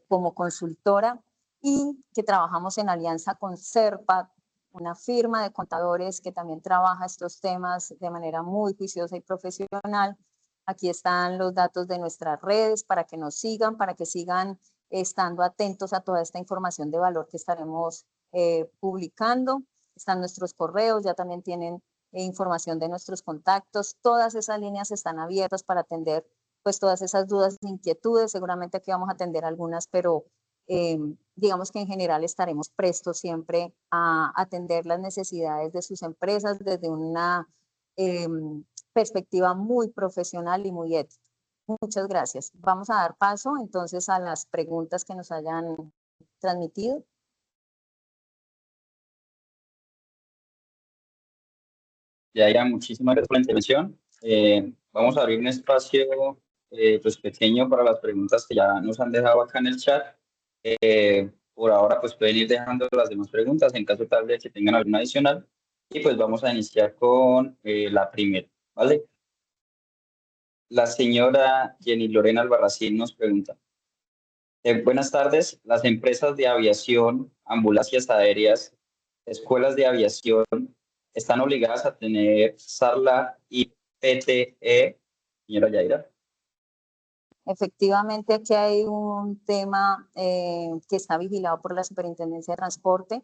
como consultora y que trabajamos en alianza con CERPAT, una firma de contadores que también trabaja estos temas de manera muy juiciosa y profesional. Aquí están los datos de nuestras redes para que nos sigan, para que sigan estando atentos a toda esta información de valor que estaremos publicando. Están nuestros correos, ya también tienen información de nuestros contactos. Todas esas líneas están abiertas para atender pues todas esas dudas e inquietudes. Seguramente aquí vamos a atender algunas, pero digamos que en general estaremos prestos siempre a atender las necesidades de sus empresas desde una perspectiva muy profesional y muy ética. Muchas gracias. Vamos a dar paso entonces a las preguntas que nos hayan transmitido.
Ya, muchísimas gracias por la intervención. Vamos a abrir un espacio pues pequeño para las preguntas que ya nos han dejado acá en el chat. Por ahora pues pueden ir dejando las demás preguntas en caso tal de que tengan alguna adicional. Y pues vamos a iniciar con la primera, ¿vale? La señora Jenny Lorena Albarracín nos pregunta. Buenas tardes. Las empresas de aviación, ambulancias aéreas, escuelas de aviación, están obligadas a tener SARLA y PTE, señora Yaira.
Efectivamente, aquí hay un tema que está vigilado por la Superintendencia de Transporte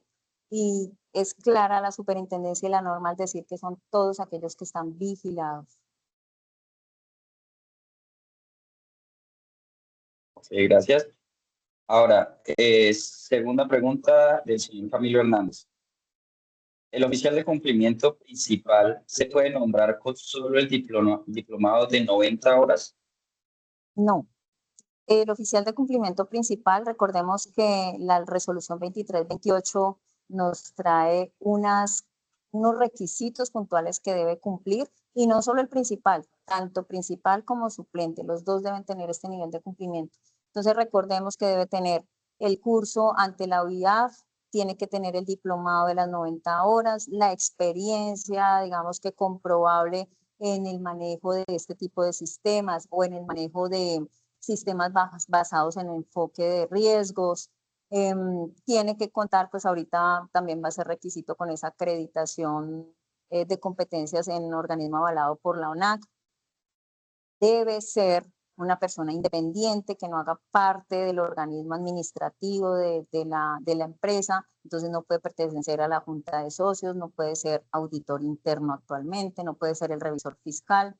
y es clara la Superintendencia y la norma al decir que son todos aquellos que están vigilados.
Sí, gracias. Ahora, segunda pregunta del señor Camilo Hernández. ¿El oficial de cumplimiento principal se puede nombrar con solo el diplomado de 90 horas?
No. El oficial de cumplimiento principal, recordemos que la resolución 2328 nos trae unos requisitos puntuales que debe cumplir y no solo el principal, tanto principal como suplente, los dos deben tener este nivel de cumplimiento. Entonces recordemos que debe tener el curso ante la OIAF, tiene que tener el diplomado de las 90 horas, la experiencia, digamos que comprobable en el manejo de este tipo de sistemas o en el manejo de sistemas basados en enfoque de riesgos. Tiene que contar, pues ahorita también va a ser requisito con esa acreditación de competencias en un organismo avalado por la ONAC. Debe ser una persona independiente que no haga parte del organismo administrativo de la empresa, entonces no puede pertenecer a la junta de socios, no puede ser auditor interno actualmente, no puede ser el revisor fiscal.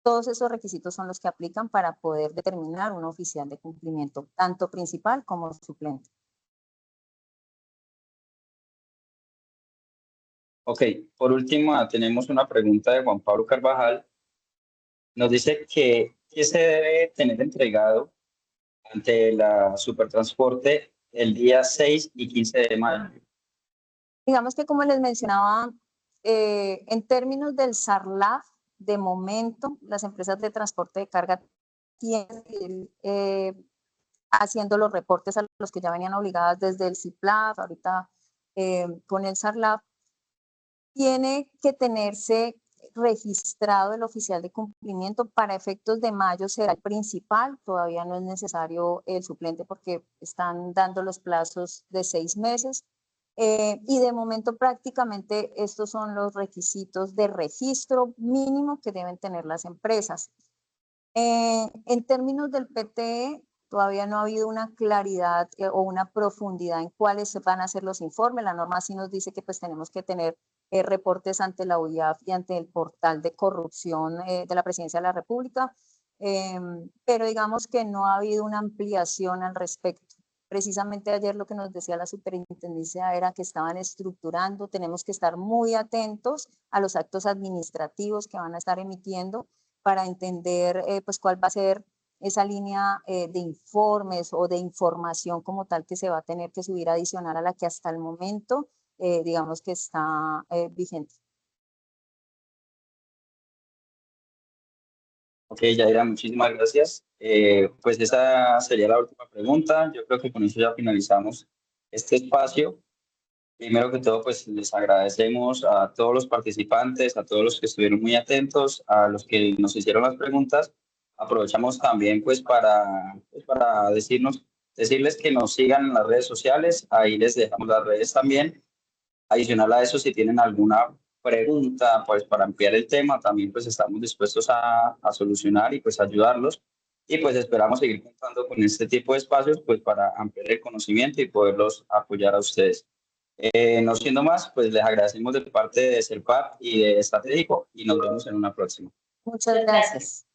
Todos esos requisitos son los que aplican para poder determinar un oficial de cumplimiento, tanto principal como suplente.
Ok, por último tenemos una pregunta de Juan Pablo Carvajal. Nos dice que ¿qué se debe tener entregado ante la Supertransporte el día 6 y 15 de mayo.
Digamos que como les mencionaba, en términos del SARLAF, de momento, las empresas de transporte de carga tienen haciendo los reportes a los que ya venían obligadas desde el CIPLAF, ahorita con el SARLAF, tiene que tenerse registrado el oficial de cumplimiento. Para efectos de mayo será el principal, todavía no es necesario el suplente porque están dando los plazos de 6 meses. Y de momento prácticamente estos son los requisitos de registro mínimo que deben tener las empresas. En términos del PTE, todavía no ha habido una claridad o una profundidad en cuáles van a ser los informes. La norma sí nos dice que pues tenemos que tener reportes ante la UIAF y ante el portal de corrupción de la Presidencia de la República, pero digamos que no ha habido una ampliación al respecto. Precisamente ayer lo que nos decía la superintendencia era que estaban estructurando, tenemos que estar muy atentos a los actos administrativos que van a estar emitiendo para entender pues cuál va a ser esa línea de informes o de información como tal que se va a tener que subir adicional a la que hasta el momento digamos que está vigente.
Ok, Yaira, muchísimas gracias. Pues esa sería la última pregunta. Yo creo que con eso ya finalizamos este espacio. Primero que todo, pues les agradecemos a todos los participantes, a todos los que estuvieron muy atentos, a los que nos hicieron las preguntas. Aprovechamos también pues para decirles que nos sigan en las redes sociales. Ahí les dejamos las redes también. Adicional a eso, si tienen alguna pregunta pues para ampliar el tema, también pues estamos dispuestos a solucionar y pues ayudarlos. Y pues esperamos seguir contando con este tipo de espacios pues para ampliar el conocimiento y poderlos apoyar a ustedes. No siendo más, pues les agradecemos de parte de CERPAP y de Estratégico y nos vemos en una próxima.
Muchas gracias.